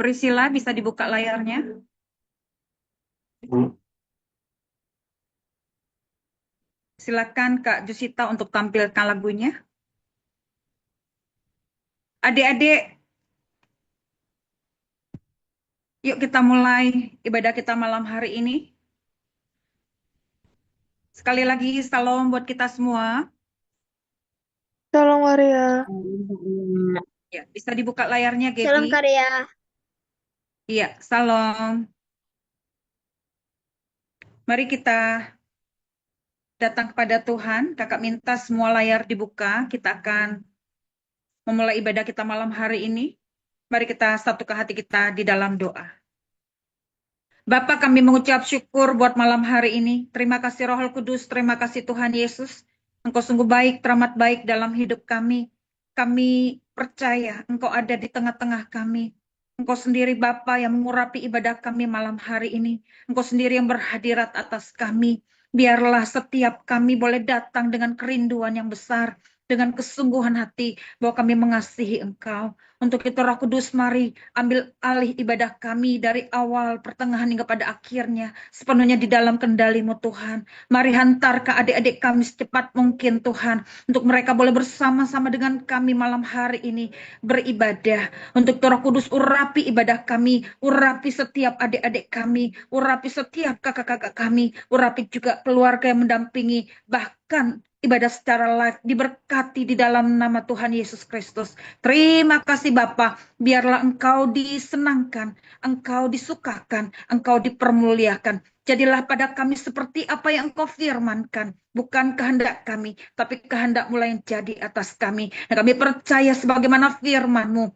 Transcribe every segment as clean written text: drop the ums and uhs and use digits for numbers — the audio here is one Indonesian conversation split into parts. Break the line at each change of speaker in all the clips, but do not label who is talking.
Priscilla, bisa dibuka layarnya? Silakan Kak Jusita untuk tampilkan lagunya. Adik-adik, yuk kita mulai ibadah kita malam hari ini. Sekali lagi, salam buat kita semua.
Tolong Maria.
Ya, bisa dibuka layarnya, Gaby.
Salam karya.
Iya, salam. Mari kita datang kepada Tuhan. Kakak minta semua layar dibuka. Kita akan memulai ibadah kita malam hari ini. Mari kita satukan hati kita di dalam doa. Bapa, kami mengucap syukur buat malam hari ini. Terima kasih Roh Kudus, terima kasih Tuhan Yesus. Engkau sungguh baik, teramat baik dalam hidup kami. Kami percaya Engkau ada di tengah-tengah kami. Engkau sendiri Bapa yang mengurapi ibadah kami malam hari ini. Engkau sendiri yang berhadirat atas kami. Biarlah setiap kami boleh datang dengan kerinduan yang besar, dengan kesungguhan hati bahwa kami mengasihi Engkau. Untuk itu Roh Kudus, mari ambil alih ibadah kami dari awal, pertengahan hingga pada akhirnya, sepenuhnya di dalam kendali-Mu Tuhan. Mari hantar ke adik-adik kami secepat mungkin Tuhan, untuk mereka boleh bersama-sama dengan kami malam hari ini beribadah. Untuk Roh Kudus, urapi ibadah kami, urapi setiap adik-adik kami, urapi setiap kakak-kakak kami, urapi juga keluarga yang mendampingi, bahkan ibadah secara live diberkati di dalam nama Tuhan Yesus Kristus. Terima kasih Bapa, biarlah Engkau disenangkan, Engkau disukakan, Engkau dipermuliakan. Jadilah pada kami seperti apa yang Engkau firmankan. Bukan kehendak kami, tapi kehendak-Mu yang jadi atas kami. Dan kami percaya sebagaimana firman-Mu,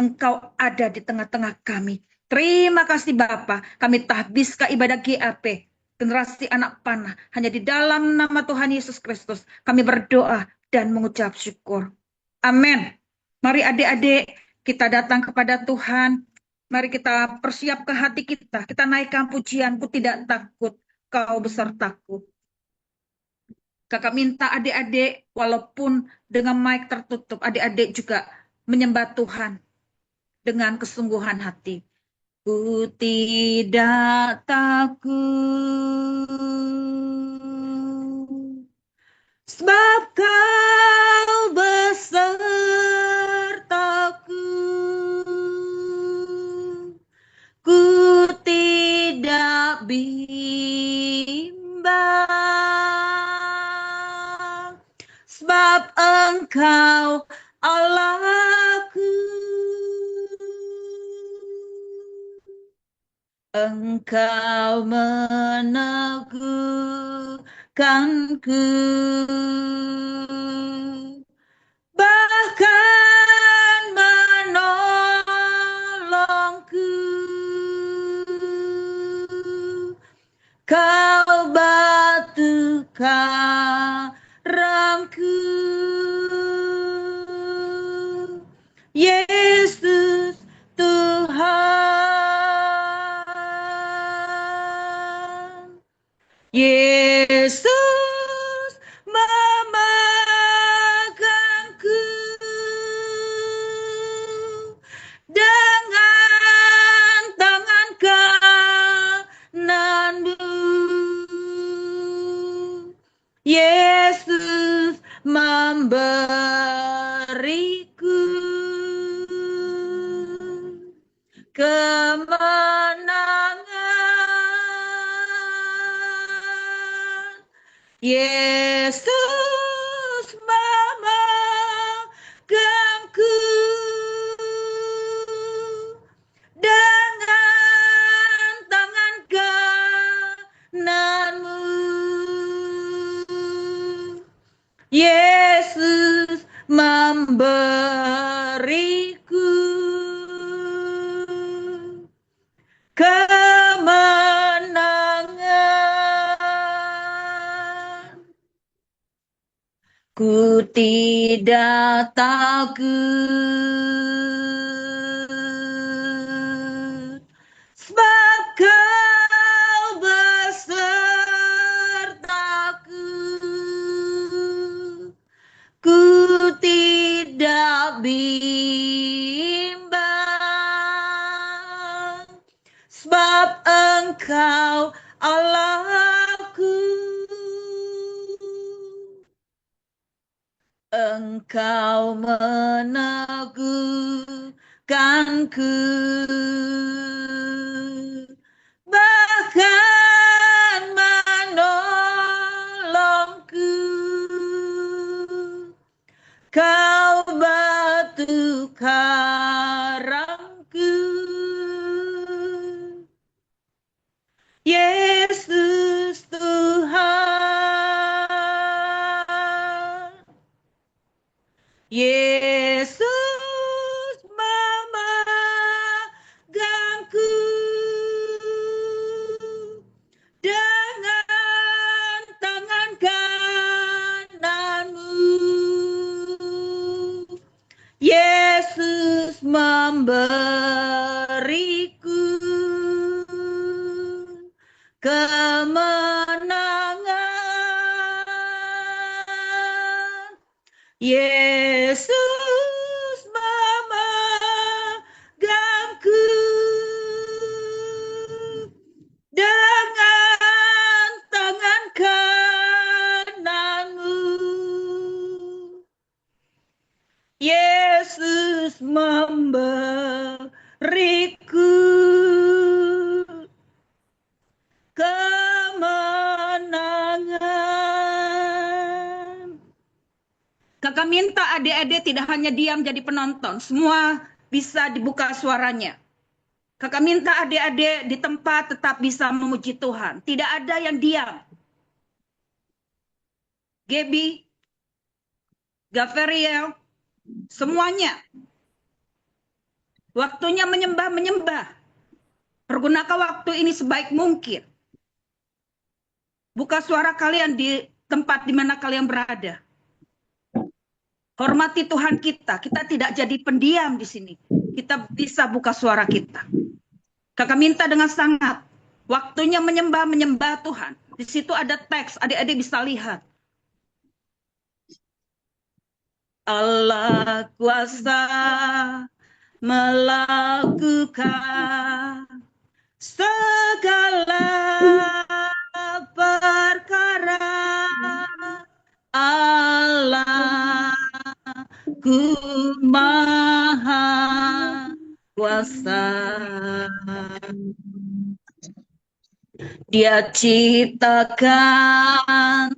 Engkau ada di tengah-tengah kami. Terima kasih Bapa, kami tahbiskan ibadah GAP, generasi anak panah, hanya di dalam nama Tuhan Yesus Kristus. Kami berdoa dan mengucap syukur. Amin. Mari adik-adik kita datang kepada Tuhan. Mari kita persiapkan hati kita. Kita naikkan pujianku tidak takut, kau besertaku. Kakak minta adik-adik walaupun dengan mic tertutup, adik-adik juga menyembah Tuhan dengan kesungguhan hati. Ku tidak takut, sebab kau besertaku. Ku tidak bimbang, sebab Engkau Allahku. Engkau meneguhkanku, bahkan menolongku. Kau batu karangku, Yesus Tuhan. Yesus memegangku dengan tangan kananmu. Yesus memberiku kemenangan. Yesus memegangku dengan tangan kananmu. Yesus memberiku kemenangan. Ku tidak takut, sebab kau besertaku. Ku tidak bimbang, Engkau Allahku, Engkau meneguhkanku, bahkan menolongku. Kau batu karangku, Yesus Tuhan, Yesus memegangku dengan tangan kananmu. Yesus memberiku kemenangan. Yesus memegangku dengan tangan kananmu. Yesus memberiku kemenangan. Kakak minta adik-adik tidak hanya diam jadi penonton, semua bisa dibuka suaranya. Kakak minta adik-adik di tempat tetap bisa memuji Tuhan. Tidak ada yang diam. Gaby, Gaveriel, semuanya. Waktunya menyembah. Pergunakan waktu ini sebaik mungkin. Buka suara kalian di tempat di mana kalian berada. Hormati Tuhan kita. Kita tidak jadi pendiam di sini. Kita bisa buka suara kita. Kakak minta dengan sangat. Waktunya menyembah Tuhan. Di situ ada teks, adik-adik bisa lihat. Allah kuasa melakukan segala perkara. Allah ku maha kuasa. Dia ciptakan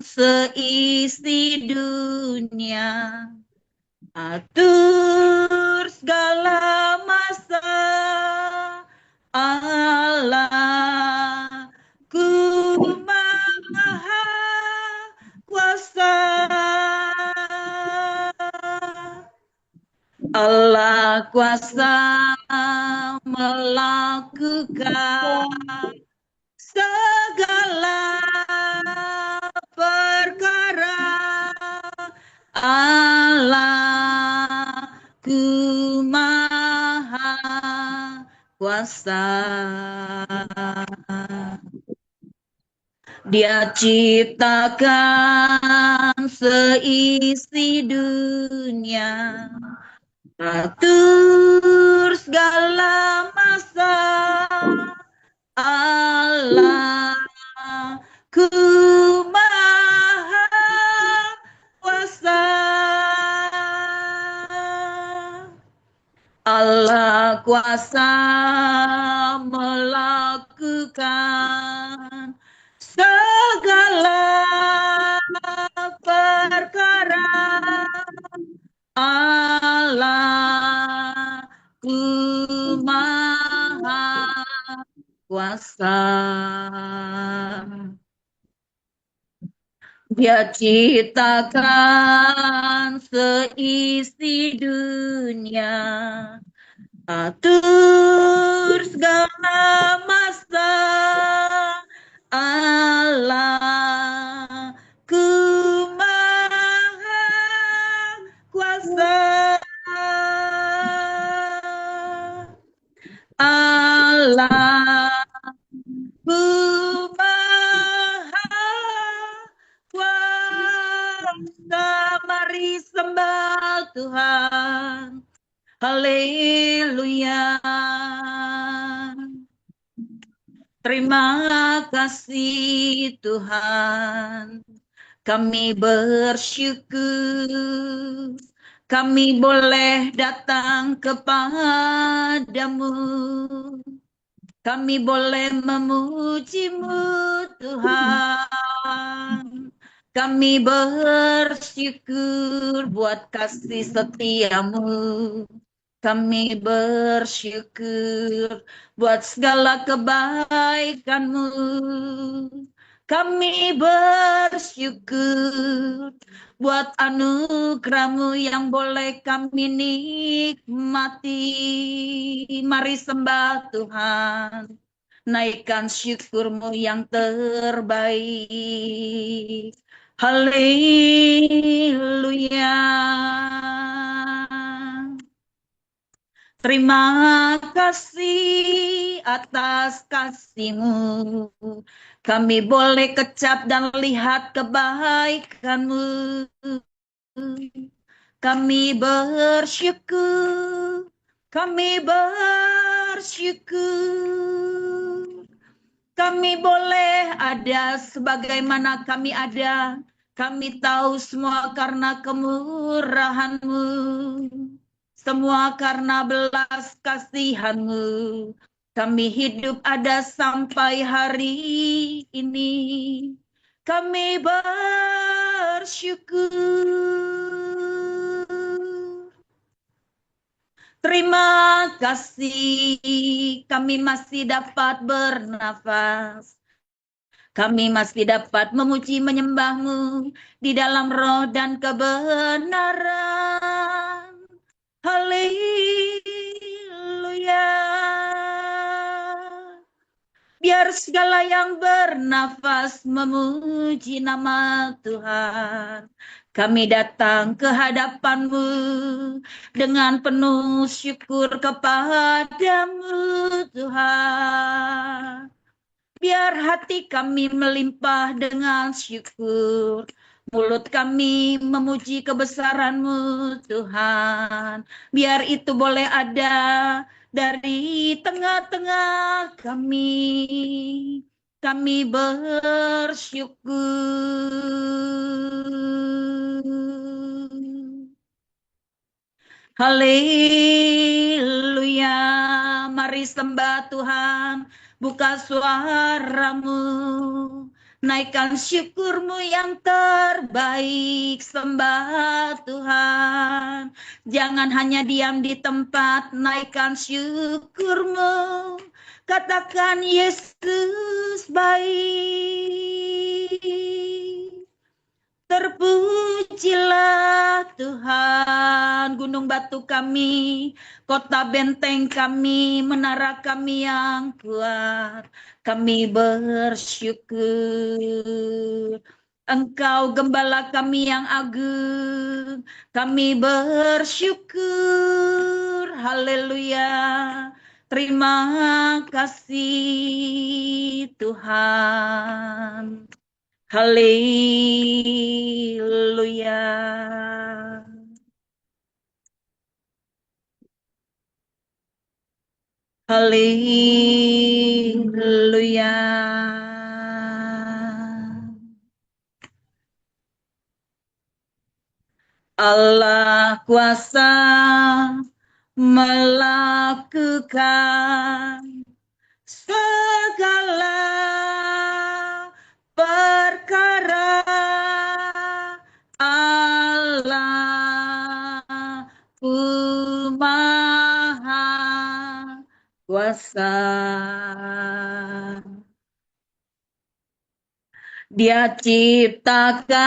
seisi dunia, atur segala masa. Allah ku maha kuasa. Allah kuasa melakukan segala perkara. Allah ku maha kuasa. Dia ciptakan seisi dunia, atur segala masa. Allah ku maha kuasa. Allah kuasa melakukan segala perkara. Allah ku maha kuasa. Dia ciptakan seisi dunia, atur segala masa. Allah ku maha kuasa. Allah ku maha kuasa. Mari sembah Tuhan. Haleluya. Terima kasih Tuhan, kami bersyukur, kami boleh datang kepadamu, kami boleh memuji-Mu Tuhan, kami bersyukur buat kasih setia-Mu. Kami bersyukur buat segala kebaikan-Mu. Kami bersyukur buat anugerah-Mu yang boleh kami nikmati. Mari sembah Tuhan, naikkan syukur-Mu yang terbaik. Haleluya. Terima kasih atas kasih-Mu. Kami boleh kecap dan lihat kebaikan-Mu. Kami bersyukur. Kami bersyukur. Kami boleh ada sebagaimana kami ada. Kami tahu semua karena kemurahan-Mu. Semua karena belas kasihan-Mu. Kami hidup ada sampai hari ini. Kami bersyukur. Terima kasih kami masih dapat bernafas. Kami masih dapat memuji menyembah-Mu di dalam roh dan kebenaran. Haleluya. Biar segala yang bernafas memuji nama Tuhan. Kami datang ke hadapan-Mu dengan penuh syukur kepadamu Tuhan. Biar hati kami melimpah dengan syukur. Mulut kami memuji kebesaran-Mu Tuhan. Biar itu boleh ada dari tengah-tengah kami. Kami bersyukur. Haleluya. Mari sembah Tuhan. Buka suaramu. Naikkan syukur-Mu yang terbaik. Sembah Tuhan. Jangan hanya diam di tempat. Naikkan syukur-Mu. Katakan Yesus baik. Terpujilah Tuhan, gunung batu kami, kota benteng kami, menara kami yang kuat. Kami bersyukur. Engkau gembala kami yang agung. Kami bersyukur. Haleluya. Terima kasih Tuhan. Haleluya. Haleluya. Allah kuasa melakukan segala perkara. Allah maha kuasa. Dia ciptakan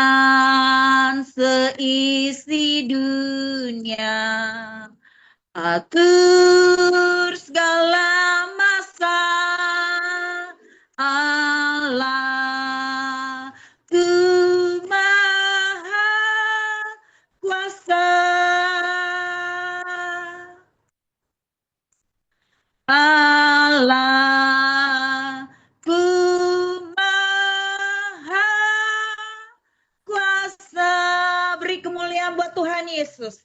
seisi dunia, atur segala masa. Allah ku maha kuasa. Allah ku maha kuasa. Beri kemuliaan buat Tuhan Yesus.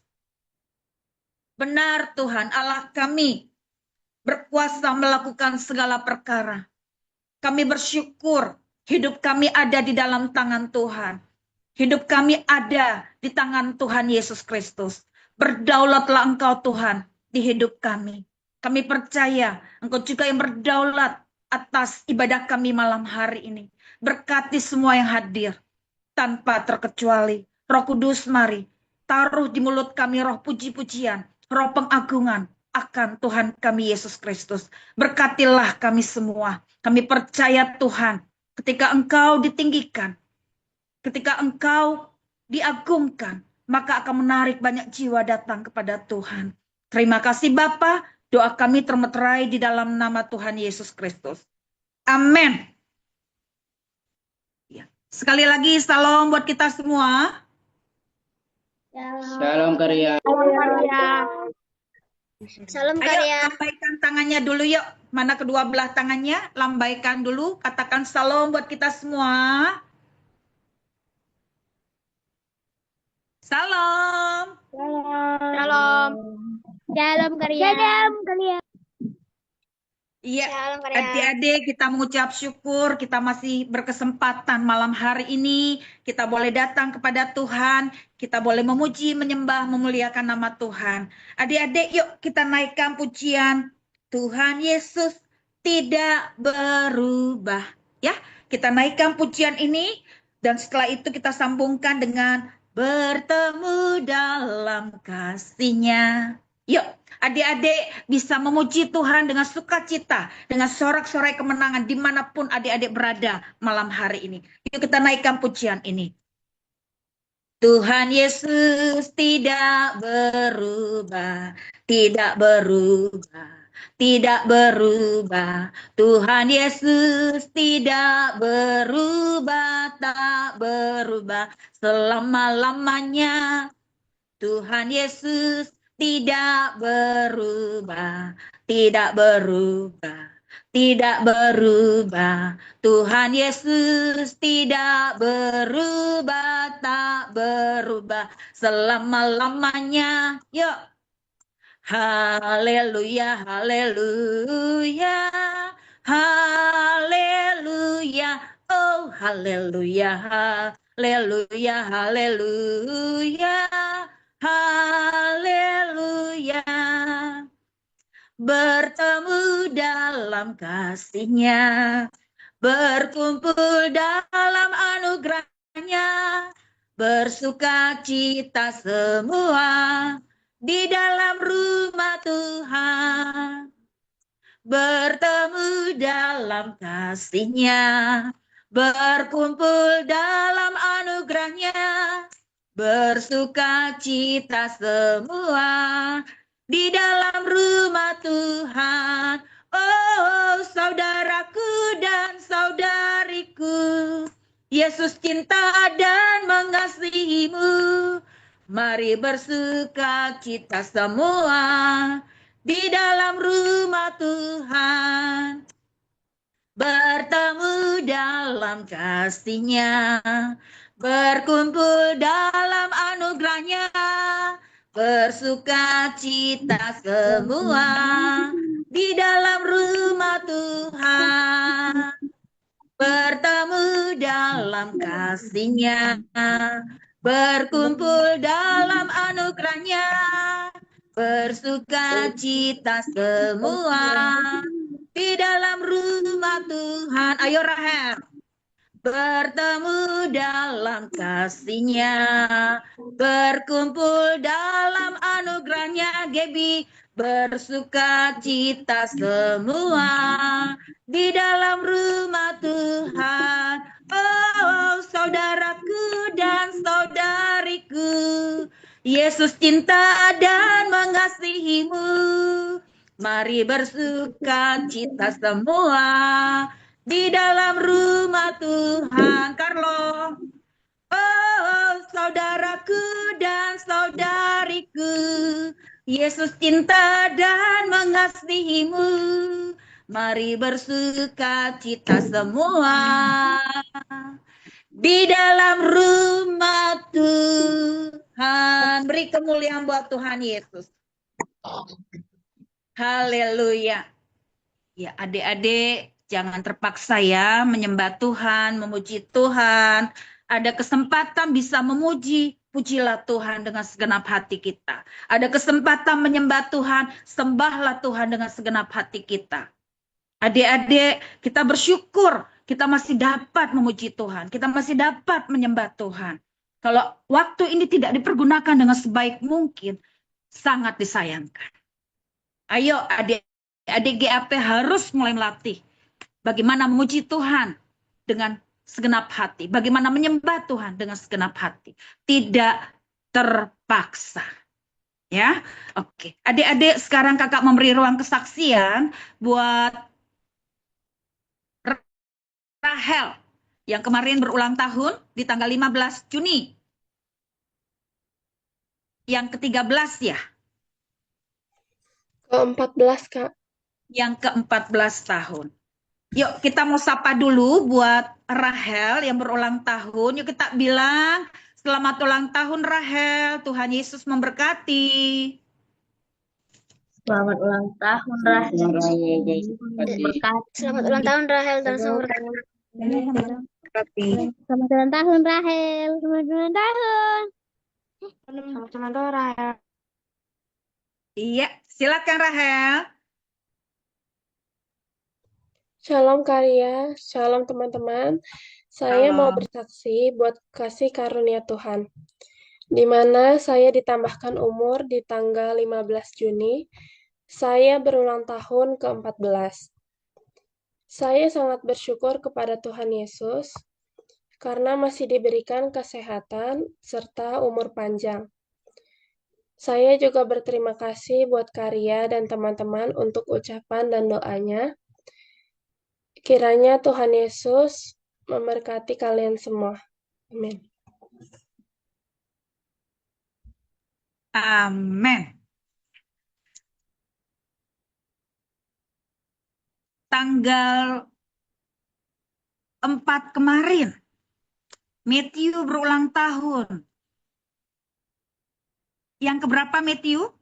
Benar Tuhan Allah kami berkuasa melakukan segala perkara. Kami bersyukur hidup kami ada di dalam tangan Tuhan. Hidup kami ada di tangan Tuhan Yesus Kristus. Berdaulatlah Engkau Tuhan di hidup kami. Kami percaya Engkau juga yang berdaulat atas ibadah kami malam hari ini. Berkati semua yang hadir tanpa terkecuali. Roh Kudus mari taruh di mulut kami roh puji-pujian, roh pengagungan akan Tuhan kami Yesus Kristus. Berkatilah kami semua. Kami percaya Tuhan, ketika Engkau ditinggikan, ketika Engkau diagungkan, maka akan menarik banyak jiwa datang kepada Tuhan. Terima kasih Bapa, doa kami termeterai di dalam nama Tuhan Yesus Kristus. Amin. Sekali lagi salam buat kita semua.
Salam karya.
Salam
Ayo
karya.
lambaikan tangannya dulu yuk. Mana kedua belah tangannya? Lambaikan dulu. Katakan salam buat kita semua. Salam.
Salam. Salam karya. Salam karya.
Iya,
Salam karya.
adik-adik kita mengucap syukur kita masih berkesempatan malam hari ini. Kita boleh datang kepada Tuhan. Kita boleh memuji, menyembah, memuliakan nama Tuhan. Adik-adik yuk kita naikkan pujian. Tuhan Yesus tidak berubah. Ya, kita naikkan pujian ini. Dan setelah itu kita sambungkan dengan bertemu dalam kasih-Nya. Yuk, adik-adik bisa memuji Tuhan dengan sukacita, dengan sorak-sorai kemenangan dimanapun adik-adik berada malam hari ini. Yuk kita naikkan pujian ini. Tuhan Yesus tidak berubah, tidak berubah, tidak berubah. Tuhan Yesus tidak berubah, tak berubah selama-lamanya. Tuhan Yesus tidak berubah, tidak berubah, tidak berubah. Tuhan Yesus tidak berubah, tak berubah selama-lamanya. Yuk. Haleluya, haleluya, haleluya, oh haleluya, haleluya, haleluya, haleluya. Bertemu dalam kasih-Nya, berkumpul dalam anugerah-Nya, bersuka cita semua di dalam rumah Tuhan. Bertemu dalam kasih-Nya, berkumpul dalam anugerah-Nya, bersuka cita semua di dalam rumah Tuhan. Oh, saudaraku dan saudariku, Yesus cinta dan mengasihimu. Mari bersuka cita semua di dalam rumah Tuhan. Bertemu dalam kasih-Nya, berkumpul dalam anugerah-Nya, bersuka cita semua di dalam rumah Tuhan. Bertemu dalam kasih-Nya, berkumpul dalam anugerah-Nya, bersuka cita semua di dalam rumah Tuhan. Ayo Rahel. Bertemu dalam kasih-Nya, berkumpul dalam anugerah-Nya. Gebi, bersuka cita semua di dalam rumah Tuhan. Oh, saudaraku dan saudariku, Yesus cinta dan mengasihimu. Mari bersuka cita semua di dalam rumah Tuhan. Carlo. Oh, saudaraku dan saudariku, Yesus cinta dan mengasihimu. Mari bersuka cita semua di dalam rumah Tuhan. Beri kemuliaan buat Tuhan Yesus. Haleluya. Ya, adik-adik, Jangan terpaksa ya menyembah Tuhan, memuji Tuhan. Ada kesempatan bisa memuji, pujilah Tuhan dengan segenap hati kita. Ada kesempatan menyembah Tuhan, sembahlah Tuhan dengan segenap hati kita. Adik-adik, kita bersyukur kita masih dapat memuji Tuhan. Kita masih dapat menyembah Tuhan. Kalau waktu ini tidak dipergunakan dengan sebaik mungkin, sangat disayangkan. Ayo adik-adik GAP harus mulai melatih bagaimana memuji Tuhan dengan segenap hati. Bagaimana menyembah Tuhan dengan segenap hati. Tidak terpaksa. Ya, oke. Adik-adik, sekarang kakak memberi ruang kesaksian buat Rahel yang kemarin berulang tahun di tanggal 15 Juni. Yang ke-13 ya?
Ke-14, Kak.
Yang ke-14 tahun. Yuk kita mau sapa dulu buat Rahel yang berulang tahun. Yuk kita bilang, selamat ulang tahun Rahel, Tuhan Yesus memberkati.
Selamat ulang tahun Rahel. Selamat ulang tahun Rahel dan Selamat ulang tahun Rahel. Selamat ulang tahun. Selamat ulang tahun Rahel.
Iya, silakan Rahel.
Shalom Karya, shalom teman-teman. Saya mau bersaksi buat kasih karunia Tuhan. Di mana saya ditambahkan umur di tanggal 15 Juni, saya berulang tahun ke-14. Saya sangat bersyukur kepada Tuhan Yesus karena masih diberikan kesehatan serta umur panjang. Saya juga berterima kasih buat Karya dan teman-teman untuk ucapan dan doanya. Kiranya Tuhan Yesus memberkati kalian semua. Amin.
Amin. Tanggal 4 kemarin, Matthew berulang tahun. Yang keberapa Matthew?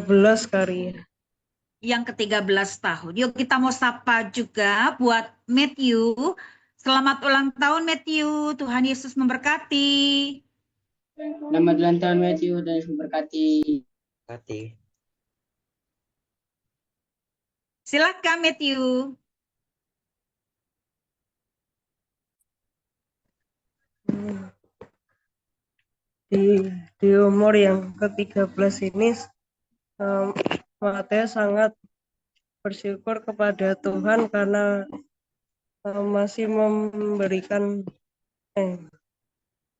Belas Karya.
Yang ke-13 tahun. Yuk kita mau sapa juga buat Matthew. Selamat ulang tahun Matthew. Tuhan Yesus memberkati.
Selamat ulang tahun Matthew dan memberkati.
Silakan Matthew.
Di umur yang ke-13 ini, Mateo sangat bersyukur kepada Tuhan karena masih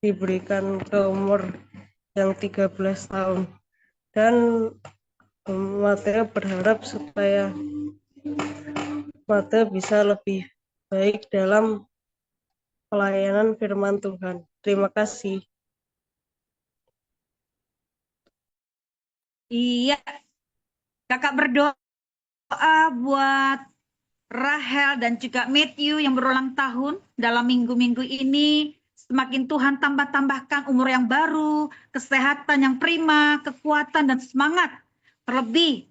diberikan ke umur yang 13 tahun. Dan Mateo berharap supaya Mateo bisa lebih baik dalam pelayanan firman Tuhan. Terima kasih.
Iya, kakak berdoa buat Rahel dan juga Matthew yang berulang tahun dalam minggu-minggu ini. Semakin Tuhan tambahkan umur yang baru, kesehatan yang prima, kekuatan dan semangat. Terlebih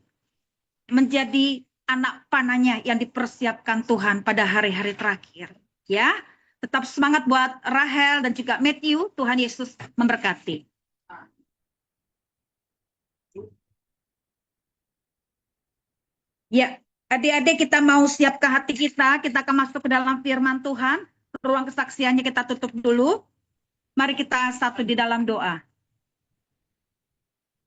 menjadi anak panahnya yang dipersiapkan Tuhan pada hari-hari terakhir. Ya, tetap semangat buat Rahel dan juga Matthew. Tuhan Yesus memberkati. Ya, adik-adik kita mau siap ke hati kita akan masuk ke dalam firman Tuhan. Ruang kesaksiannya kita tutup dulu. Mari kita satu di dalam doa.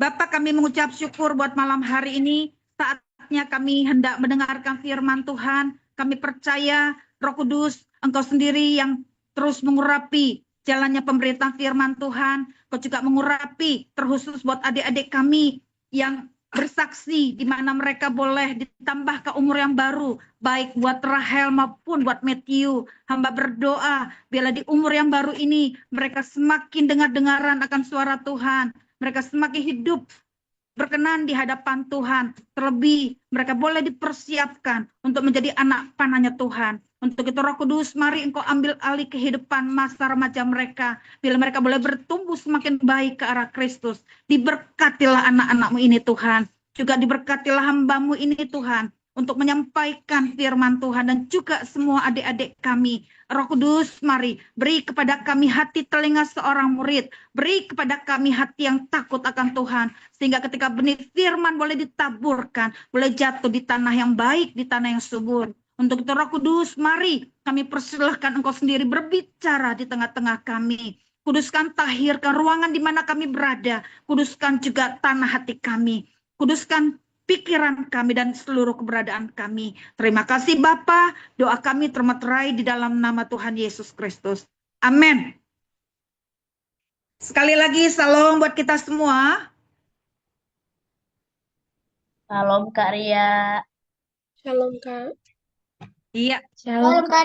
Bapak, kami mengucap syukur buat malam hari ini. Saatnya kami hendak mendengarkan firman Tuhan. Kami percaya Roh Kudus, Engkau sendiri yang terus mengurapi jalannya pemberitaan firman Tuhan. Kau juga mengurapi terkhusus buat adik-adik kami yang bersaksi di mana mereka boleh ditambah ke umur yang baru, baik buat Rahel maupun buat Matthew. Hamba berdoa biarlah di umur yang baru ini mereka semakin dengar-dengaran akan suara Tuhan, mereka semakin hidup berkenan di hadapan Tuhan. Terlebih mereka boleh dipersiapkan untuk menjadi anak panahnya Tuhan. Untuk itu Roh Kudus, mari Engkau ambil alih kehidupan masa remaja mereka. Bila mereka boleh bertumbuh semakin baik ke arah Kristus. Diberkatilah anak-anak-Mu ini Tuhan. Juga diberkatilah hamba-Mu ini Tuhan. Untuk menyampaikan firman Tuhan dan juga semua adik-adik kami. Roh Kudus, mari beri kepada kami hati telinga seorang murid. Beri kepada kami hati yang takut akan Tuhan. Sehingga ketika benih firman boleh ditaburkan. Boleh jatuh di tanah yang baik, di tanah yang subur. Untuk itu Roh Kudus, mari kami persilahkan Engkau sendiri berbicara di tengah-tengah kami. Kuduskan, tahirkan ruangan di mana kami berada. Kuduskan juga tanah hati kami. Kuduskan pikiran kami dan seluruh keberadaan kami. Terima kasih Bapa. Doa kami termeterai di dalam nama Tuhan Yesus Kristus. Amin. Sekali lagi, salam buat kita semua.
Salam Kak Ria.
Shalom, Kak.
Iya,
Salam Kak.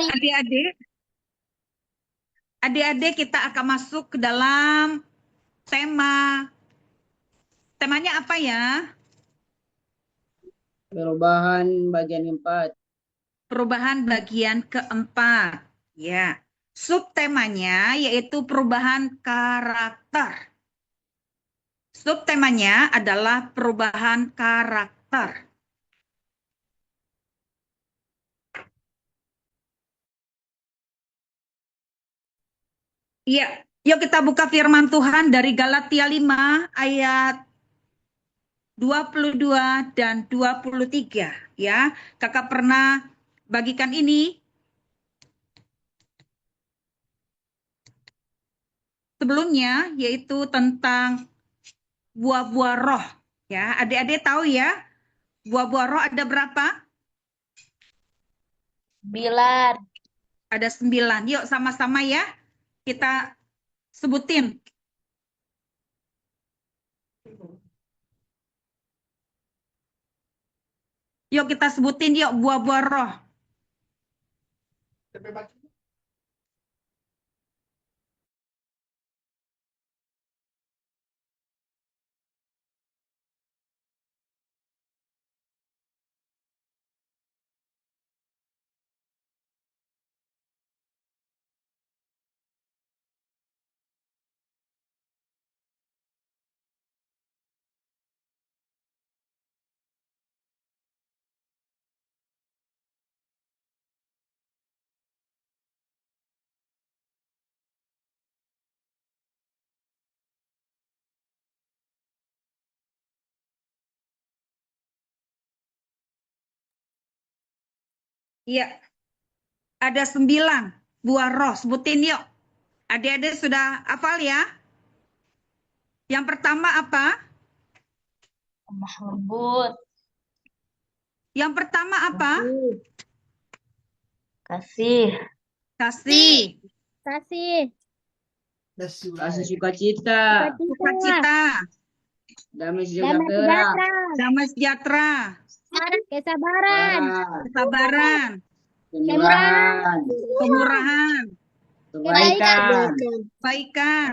adik-adik kita akan masuk ke dalam tema. Temanya apa ya?
Perubahan bagian 4.
Perubahan bagian keempat. Ya. Subtemanya yaitu perubahan karakter. Subtemanya adalah perubahan karakter. Iya, yuk kita buka firman Tuhan dari Galatia 5 ayat 22 dan 23 ya. Kakak pernah bagikan ini sebelumnya, yaitu tentang buah-buah roh ya. Adik-adik tahu ya, buah-buah roh ada berapa?
9.
Ada 9. Yuk sama-sama ya kita sebutin. Yuk kita sebutin yuk buah-buah roh. Iya, ada 9 buah roh. Sebutin yuk. Adik-adik sudah hafal ya? Yang pertama apa?
Lemah lembut.
Yang pertama apa?
Kasih.
Kasih.
Kasih.
Kasih sukacita.
Sukacita.
Damai
Damai
sejahtera.
sejahtera.
Damai sejahtera.
Kesabaran.
Kesabaran.
Kemurahan.
Kemurahan.
Kebaikan.
Kebaikan.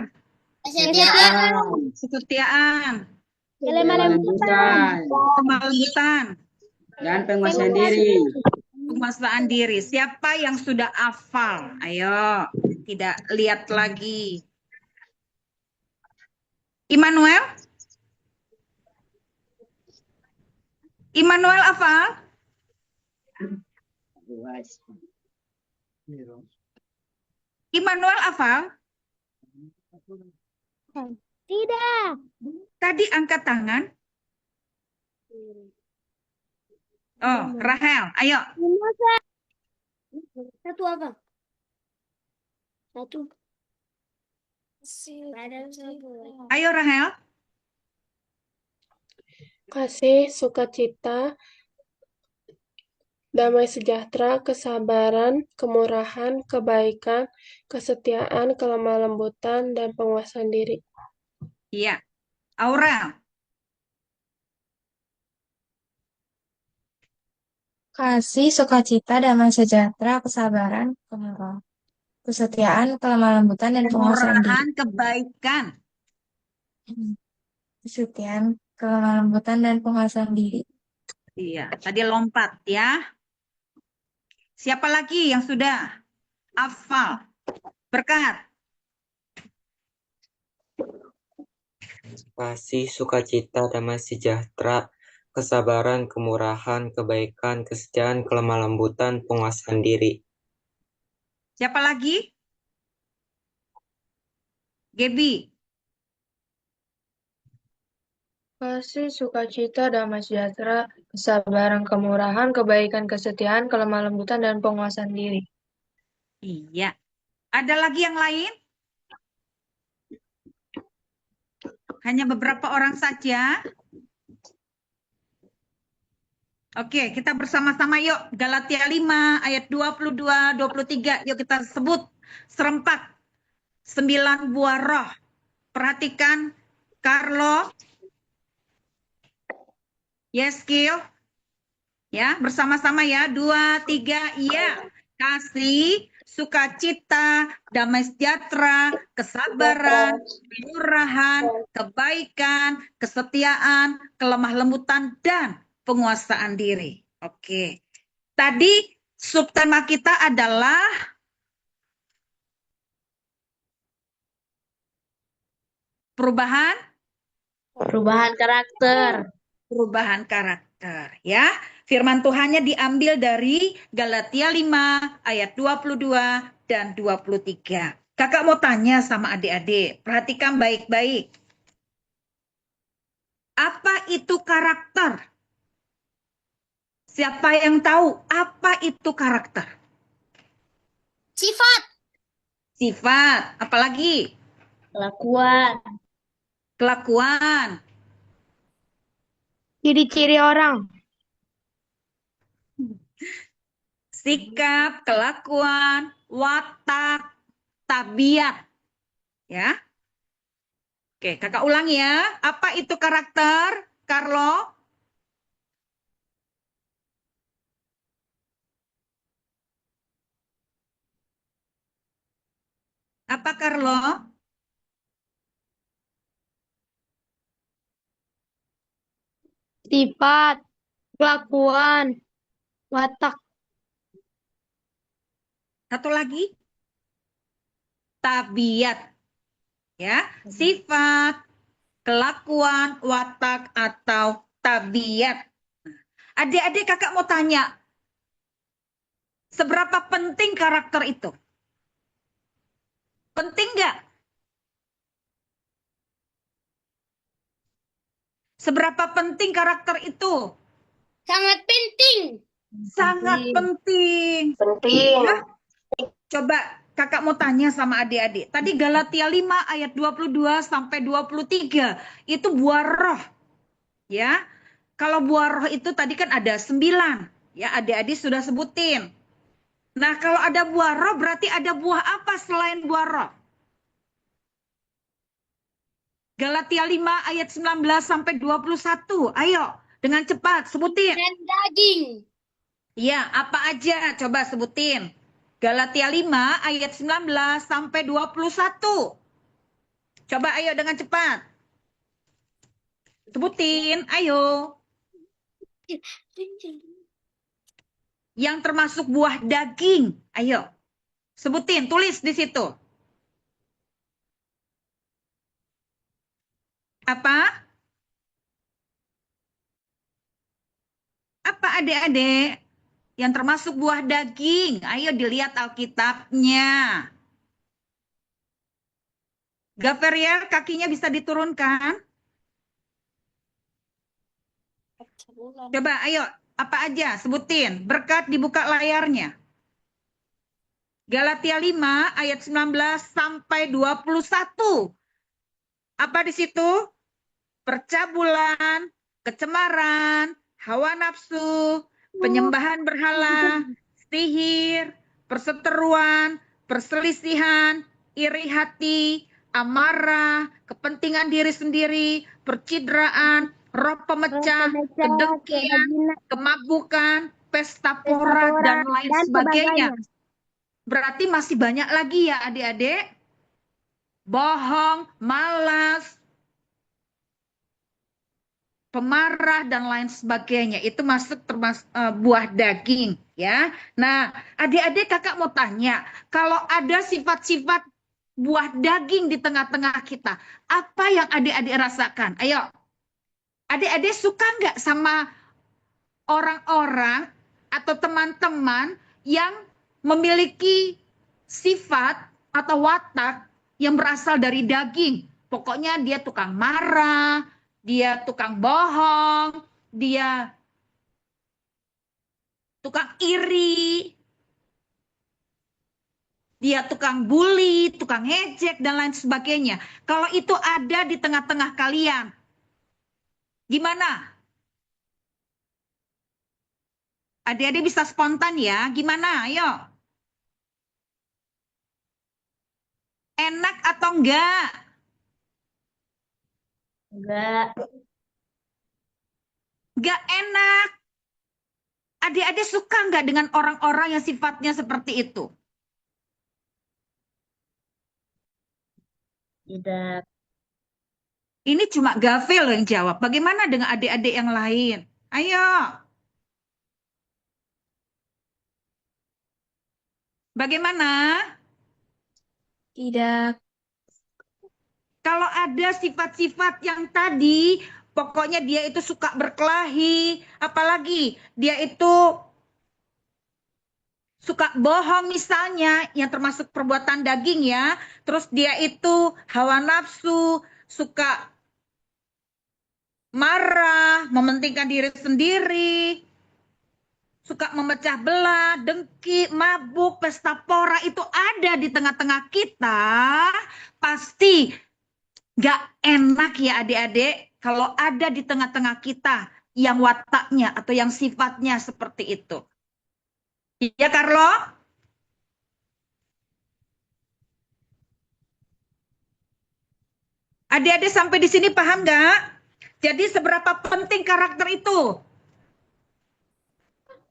Kesetiaan.
Kesetiaan.
Kelemah
Kelembutan.
Kelembutan.
Dan penguasaan diri.
Penguasaan diri. Siapa yang sudah hafal? Ayo, tidak lihat lagi. Immanuel? Immanuel hafal? Immanuel hafal?
Tidak.
Tadi angkat tangan. Oh, Rahel, ayo.
Satu apa? Satu.
Ayo Rahel.
Kasih, sukacita, damai sejahtera, kesabaran, kemurahan, kebaikan, kesetiaan, kelemah lembutan, dan penguasaan diri.
Iya. Aurel.
Kasih, sukacita, damai sejahtera, kesabaran, kemurahan, kesetiaan, kelemah lembutan, dan penguasaan diri.
Kemurahan, kebaikan.
Kesetiaan, kelemah lembutan, dan penguasaan diri.
Iya, tadi lompat ya. Siapa lagi yang sudah hafal? Berkat.
Kasih, sukacita, damai sejahtera, kesabaran, kemurahan, kebaikan, kesetiaan, kelemah lembutan, penguasaan diri.
Siapa lagi? Gebi.
Kasih, sukacita, damai sejahtera, kesabaran, kemurahan, kebaikan, kesetiaan, kelemah lembutan, dan penguasaan diri.
Iya. Ada lagi yang lain? Hanya beberapa orang saja. Oke, kita bersama-sama yuk. Galatia 5 ayat 22, 23. Yuk kita sebut serempak. 9 buah roh. Perhatikan Carlo, Yeskil, ya bersama-sama ya. 2, 3, iya. Kasih, sukacita, damai sejahtera, kesabaran, kemurahan, kebaikan, kesetiaan, kelemah lembutan, dan penguasaan diri. Oke. Tadi subtema kita adalah perubahan
karakter.
perubahan karakter ya. Firman Tuhannya diambil dari Galatia 5 ayat 22 dan 23. Kakak mau tanya sama adik-adik, perhatikan baik-baik. Apa itu karakter? Siapa yang tahu apa itu karakter?
Sifat.
Sifat, apalagi?
Kelakuan.
Kelakuan.
Ciri-ciri orang.
Sikap, kelakuan, watak, tabiat. Ya. Oke, kakak ulang ya. Apa itu karakter, Carlo? Apa, Carlo?
Sifat, kelakuan, watak.
Satu lagi. Tabiat. Ya, sifat, kelakuan, watak, atau tabiat. Adik-adik kakak mau tanya, seberapa penting karakter itu? Penting nggak? Seberapa penting karakter itu?
Sangat penting.
Sangat penting.
Penting.
Ya? Coba kakak mau tanya sama adik-adik. Tadi Galatia 5 ayat 22 sampai 23. Itu buah roh. Ya. Kalau buah roh itu tadi kan ada 9. Ya, adik-adik sudah sebutin. Nah, kalau ada buah roh berarti ada buah apa selain buah roh? Galatia 5 ayat 19 sampai 21. Ayo, dengan cepat sebutin.
Dan daging.
Ya, apa aja? Coba sebutin. Galatia 5 ayat 19 sampai 21. Coba ayo dengan cepat. Sebutin, ayo. Yang termasuk buah daging. Ayo. Sebutin, tulis di situ. Apa? Apa adik-adik? Yang termasuk buah daging. Ayo dilihat Alkitabnya. Gaveriel, kakinya bisa diturunkan? Coba, ayo. Apa aja? Sebutin. Berkat dibuka layarnya. Galatia 5 ayat 19 sampai 21. Apa di situ? Percabulan, kecemaran, hawa nafsu, penyembahan berhala, sihir, perseteruan, perselisihan, iri hati, amarah, kepentingan diri sendiri, percidraan, roh pemecah, kedengkian, kemabukan, pesta pora, dan lain sebagainya. Berarti masih banyak lagi ya adik-adik. Bohong, malas, pemarah, dan lain sebagainya. Itu masuk termasuk buah daging, ya. Nah, adik-adik kakak mau tanya, kalau ada sifat-sifat buah daging di tengah-tengah kita, apa yang adik-adik rasakan? Ayo, adik-adik suka nggak sama orang-orang atau teman-teman yang memiliki sifat atau watak yang berasal dari daging? Pokoknya dia tukang marah, dia tukang bohong, dia tukang iri, dia tukang bully, tukang ngejek, dan lain sebagainya. Kalau itu ada di tengah-tengah kalian, gimana? Adik-adik bisa spontan ya, gimana? Ayo. Enak atau enggak?
Enggak.
Enggak enak. Adik-adik suka enggak dengan orang-orang yang sifatnya seperti itu?
Tidak.
Ini cuma Gafil loh yang jawab. Bagaimana dengan adik-adik yang lain? Ayo. Bagaimana?
Tidak.
Kalau ada sifat-sifat yang tadi, pokoknya dia itu suka berkelahi, apalagi dia itu suka bohong misalnya, yang termasuk perbuatan daging ya, terus dia itu hawa nafsu, suka marah, mementingkan diri sendiri, suka memecah belah, dengki, mabuk, pesta pora, itu ada di tengah-tengah kita, pasti gak enak ya adik-adik kalau ada di tengah-tengah kita yang wataknya atau yang sifatnya seperti itu. Iya, Carlo? Adik-adik sampai di sini paham nggak? Jadi seberapa penting karakter itu?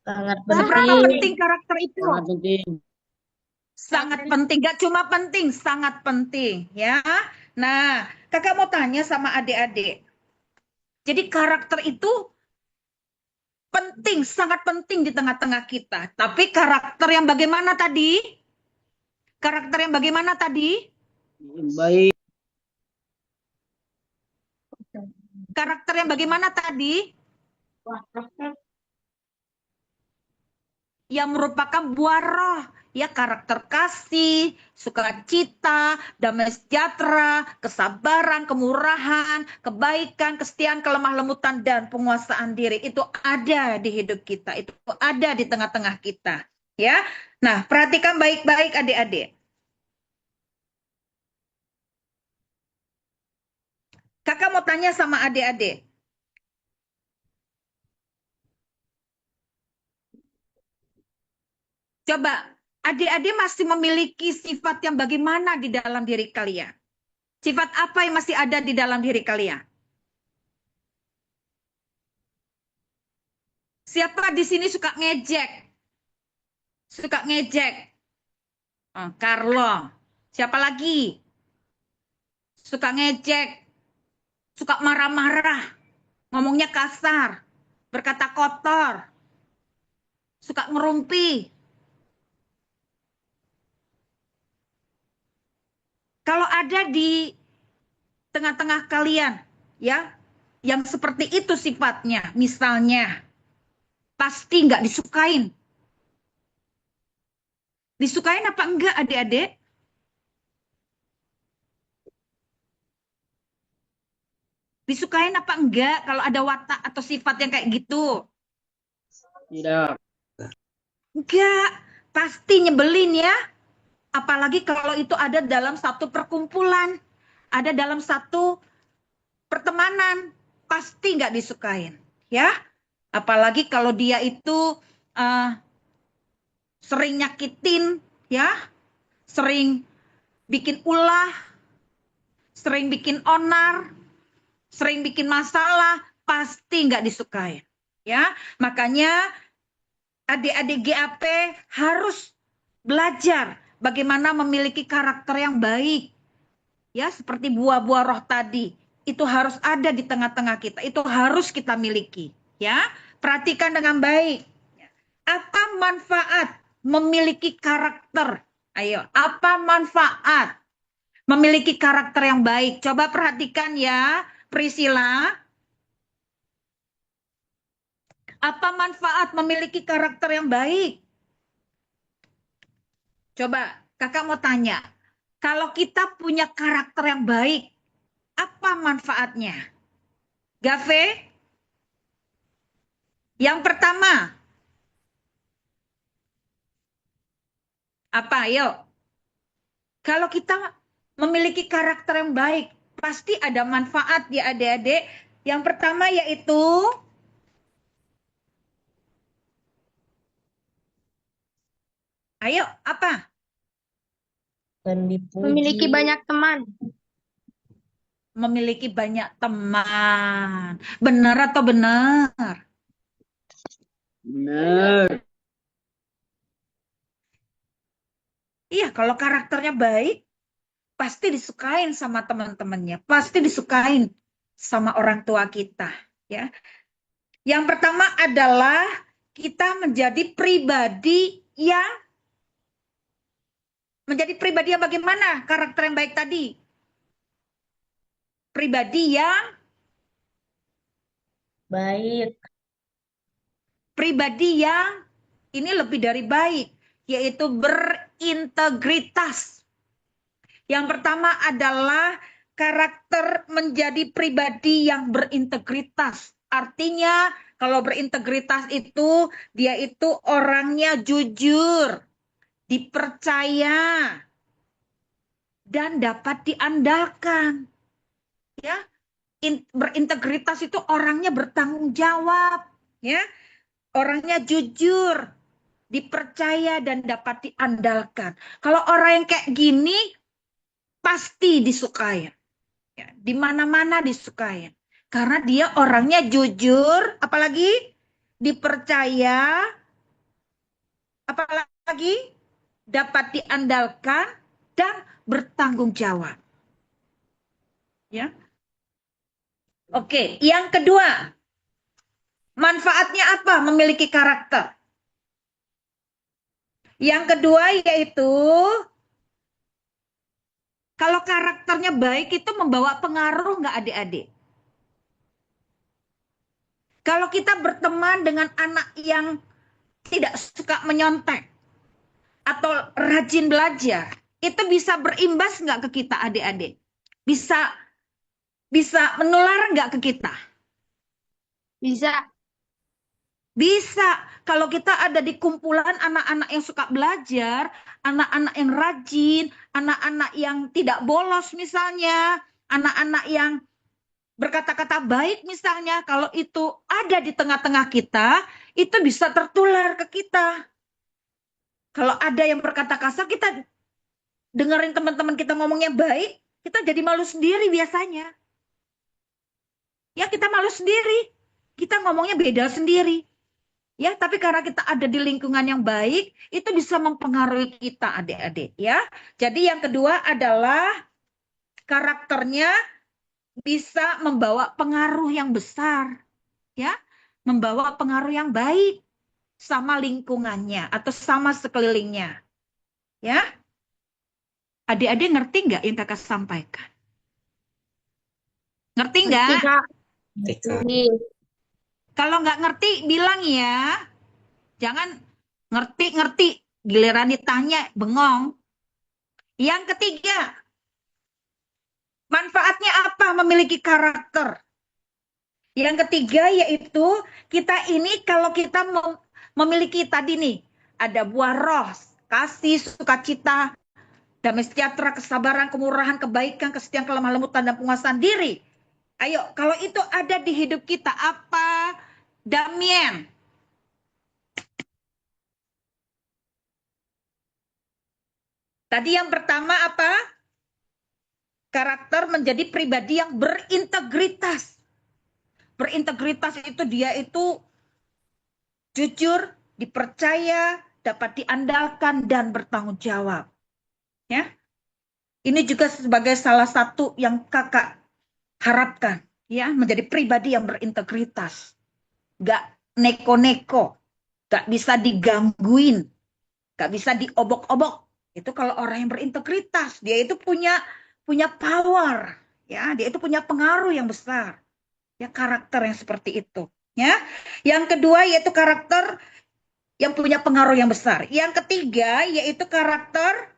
Sangat
Seberapa
penting.
penting karakter itu?
Sangat penting.
Sangat penting, gak cuma penting, sangat penting ya. Nah, kakak mau tanya sama adik-adik. Jadi karakter itu penting, sangat penting di tengah-tengah kita. Tapi karakter yang bagaimana tadi? Karakter yang bagaimana tadi?
Baik.
Karakter yang bagaimana tadi? Yang merupakan buah roh. Ya, karakter kasih, sukacita, damai sejahtera, kesabaran, kemurahan, kebaikan, kesetiaan, kelemah lembutan, dan penguasaan diri. Itu ada di hidup kita. Itu ada di tengah-tengah kita. Ya, nah perhatikan baik-baik adik-adik. Kakak mau tanya sama adik-adik. Coba, adik-adik masih memiliki sifat yang bagaimana di dalam diri kalian? Sifat apa yang masih ada di dalam diri kalian? Siapa di sini suka ngejek? Suka ngejek? Oh, Carlo. Siapa lagi? Suka ngejek. Suka marah-marah. Ngomongnya kasar. Berkata kotor. Suka ngerumpi. Kalau ada di tengah-tengah kalian, ya, yang seperti itu sifatnya, misalnya, pasti nggak disukain. Disukain apa enggak adik-adik? Disukain apa enggak kalau ada watak atau sifat yang kayak gitu?
Tidak.
Enggak, pasti nyebelin ya. Apalagi kalau itu ada dalam satu perkumpulan, ada dalam satu pertemanan, pasti nggak disukain, ya. Apalagi kalau dia itu sering nyakitin, ya, sering bikin ulah, sering bikin onar, sering bikin masalah, pasti nggak disukain, ya. Makanya adik-adik GAP harus belajar bagaimana memiliki karakter yang baik. Ya, seperti buah-buah roh tadi. itu harus ada di tengah-tengah kita. Itu harus kita miliki. Ya, perhatikan dengan baik. Apa manfaat memiliki karakter? Ayo, apa manfaat memiliki karakter yang baik? Coba perhatikan ya, Priscilla. Apa manfaat memiliki karakter yang baik? Coba, kakak mau tanya. Kalau kita punya karakter yang baik, apa manfaatnya? Gave? Yang pertama, apa? Ayo. Kalau kita memiliki karakter yang baik, pasti ada manfaat ya adik-adik. Yang pertama yaitu, ayo, apa?
Memiliki banyak teman.
Memiliki banyak teman. Benar atau benar?
Benar.
Iya, kalau karakternya baik, pasti disukain sama teman-temannya. Pasti disukain sama orang tua kita. Ya. Yang pertama adalah kita menjadi pribadi yang bagaimana karakter yang baik tadi? Pribadi yang
Baik.
ini lebih dari baik, yaitu berintegritas. Yang pertama adalah karakter menjadi pribadi yang berintegritas. Artinya kalau berintegritas itu dia itu orangnya jujur, dipercaya, dan dapat diandalkan. Ya, berintegritas itu orangnya bertanggung jawab, ya, orangnya jujur, dipercaya dan dapat diandalkan. Kalau orang yang kayak gini pasti disukai, ya, di mana-mana disukai, karena dia orangnya jujur, apalagi dipercaya, apalagi dapat diandalkan dan bertanggung jawab. Ya. Oke, yang kedua, manfaatnya apa memiliki karakter? Yang kedua yaitu, kalau karakternya baik itu membawa pengaruh nggak adik-adik? Kalau kita berteman dengan anak yang tidak suka menyontek atau rajin belajar, itu bisa berimbas nggak ke kita adik-adik? Bisa menular nggak ke kita?
Bisa.
Bisa. Kalau kita ada di kumpulan anak-anak yang suka belajar, anak-anak yang rajin, anak-anak yang tidak bolos misalnya, anak-anak yang berkata-kata baik misalnya, kalau itu ada di tengah-tengah kita, itu bisa tertular ke kita. Kalau ada yang berkata kasar, kita dengerin teman-teman kita ngomongnya baik, kita jadi malu sendiri biasanya. Ya, kita malu sendiri. Kita ngomongnya beda sendiri. Ya, tapi karena kita ada di lingkungan yang baik, itu bisa mempengaruhi kita adik-adik ya. Jadi yang kedua adalah karakternya bisa membawa pengaruh yang besar, ya, membawa pengaruh yang baik sama lingkungannya atau sama sekelilingnya, ya. Adik-adik ngerti nggak yang kakak sampaikan? Ngerti nggak? Kalau nggak ngerti bilang ya, jangan ngerti-ngerti, giliran ditanya bengong. Yang ketiga, manfaatnya apa memiliki karakter? Yang ketiga yaitu kita ini kalau kita memiliki tadi nih, ada buah roh, kasih, sukacita, damai sejahtera, kesabaran, kemurahan, kebaikan, kesetiaan, kelemah lembutan, dan penguasaan diri. Ayo, kalau itu ada di hidup kita, apa? Damien. Tadi yang pertama apa? Karakter menjadi pribadi yang berintegritas. Berintegritas itu dia itu jujur, dipercaya, dapat diandalkan, dan bertanggung jawab. Ya, ini juga sebagai salah satu yang kakak harapkan, ya, menjadi pribadi yang berintegritas, gak neko-neko, gak bisa digangguin, gak bisa diobok-obok. Itu kalau orang yang berintegritas, dia itu punya power, ya, dia itu punya pengaruh yang besar, ya, karakter yang seperti itu, ya. Yang kedua yaitu karakter yang punya pengaruh yang besar. Yang ketiga yaitu karakter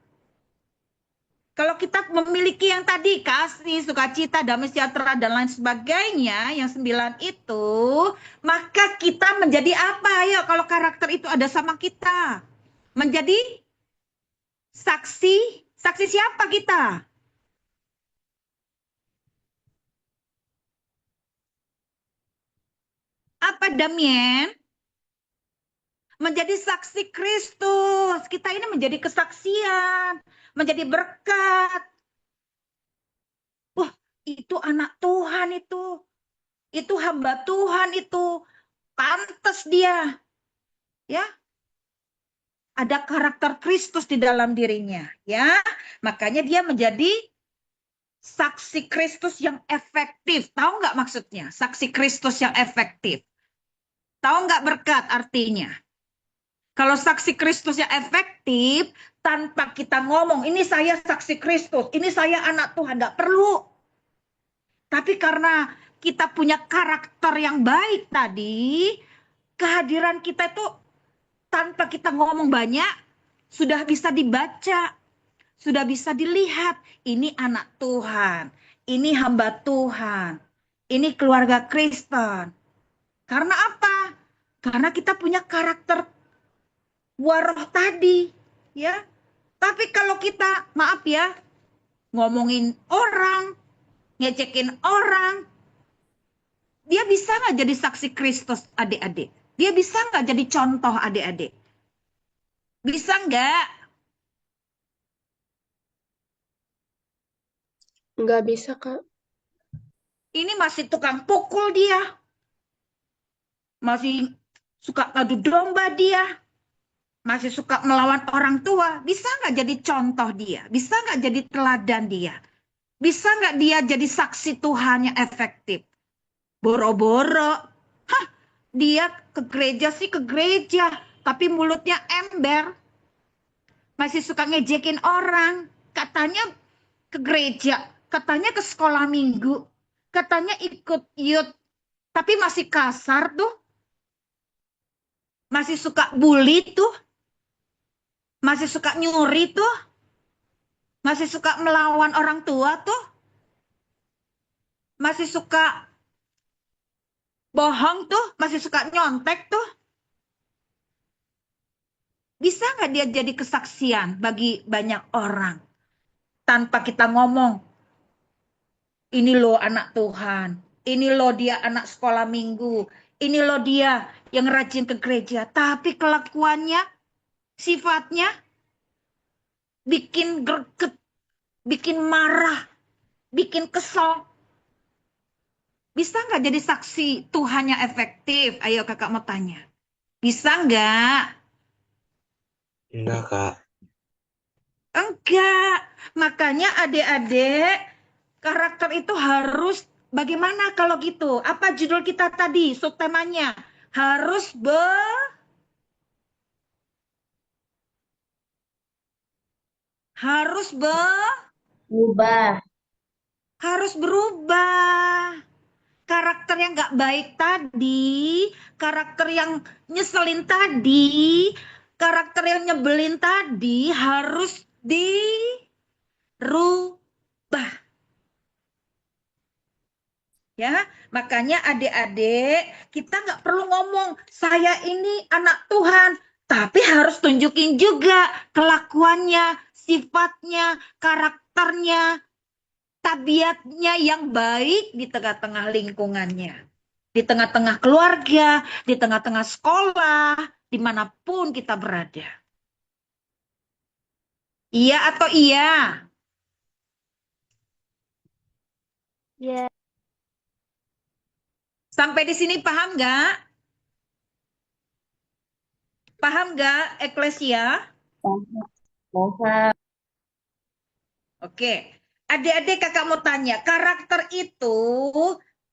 kalau kita memiliki yang tadi, kasih, sukacita, damai sejahtera, dan lain sebagainya, yang 9 itu, maka kita menjadi apa? Ayo, kalau karakter itu ada sama kita. Menjadi saksi, saksi siapa kita? Apa Damien? Menjadi saksi Kristus. Kita ini menjadi kesaksian, menjadi berkat. Wah, itu anak Tuhan itu. Itu hamba Tuhan itu. Pantas dia. Ya, ada karakter Kristus di dalam dirinya, ya. Makanya dia menjadi saksi Kristus yang efektif. Tahu nggak maksudnya? Saksi Kristus yang efektif. Tahu nggak berkat artinya? Kalau saksi Kristus yang efektif, tanpa kita ngomong, ini saya saksi Kristus, ini saya anak Tuhan, nggak perlu. Tapi karena kita punya karakter yang baik tadi, kehadiran kita itu tanpa kita ngomong banyak, sudah bisa dibaca, sudah bisa dilihat. Ini anak Tuhan, ini hamba Tuhan, ini keluarga Kristen. Karena apa? Karena kita punya karakter waroh tadi, ya. Tapi kalau kita, maaf ya, ngomongin orang, ngecekin orang, dia bisa nggak jadi saksi Kristus adik-adik? Dia bisa nggak jadi contoh adik-adik? Bisa nggak?
Nggak bisa, Kak.
Ini masih tukang pukul dia. Masih suka adu domba dia. Masih suka melawan orang tua. Bisa nggak jadi contoh dia? Bisa nggak jadi teladan dia? Bisa nggak dia jadi saksi Tuhan yang efektif? Boro-boro. Hah, dia ke gereja sih ke gereja. Tapi mulutnya ember. Masih suka ngejekin orang. Katanya ke gereja. Katanya ke sekolah minggu. Katanya ikut youth. Tapi masih kasar tuh. Masih suka bully tuh. Masih suka nyuri tuh. Masih suka melawan orang tua tuh. Masih suka bohong tuh. Masih suka nyontek tuh. Bisa nggak dia jadi kesaksian bagi banyak orang? Tanpa kita ngomong. Ini loh anak Tuhan. Ini loh dia anak sekolah minggu. Ini loh dia yang rajin ke gereja. Tapi kelakuannya, sifatnya bikin greget, bikin marah, bikin kesel. Bisa nggak jadi saksi Tuhan yang efektif? Ayo kakak mau tanya. Bisa nggak?
Enggak, Kak.
Enggak. Makanya adik-adik, karakter itu harus bagaimana kalau gitu? Apa judul kita tadi? Subtemanya harus harus
Ubah.
harus berubah. Karakter yang nggak baik tadi, karakter yang nyeselin tadi, karakter yang nyebelin tadi harus dirubah. Ya, makanya adik-adik kita nggak perlu ngomong saya ini anak Tuhan, tapi harus tunjukin juga kelakuannya, sifatnya, karakternya, tabiatnya yang baik di tengah-tengah lingkungannya, di tengah-tengah keluarga, di tengah-tengah sekolah, dimanapun kita berada. Iya atau iya?
Ya.
Sampai di sini paham nggak? Paham nggak, Eklesia?
Paham.
Oke. Adik-adik kakak mau tanya, karakter itu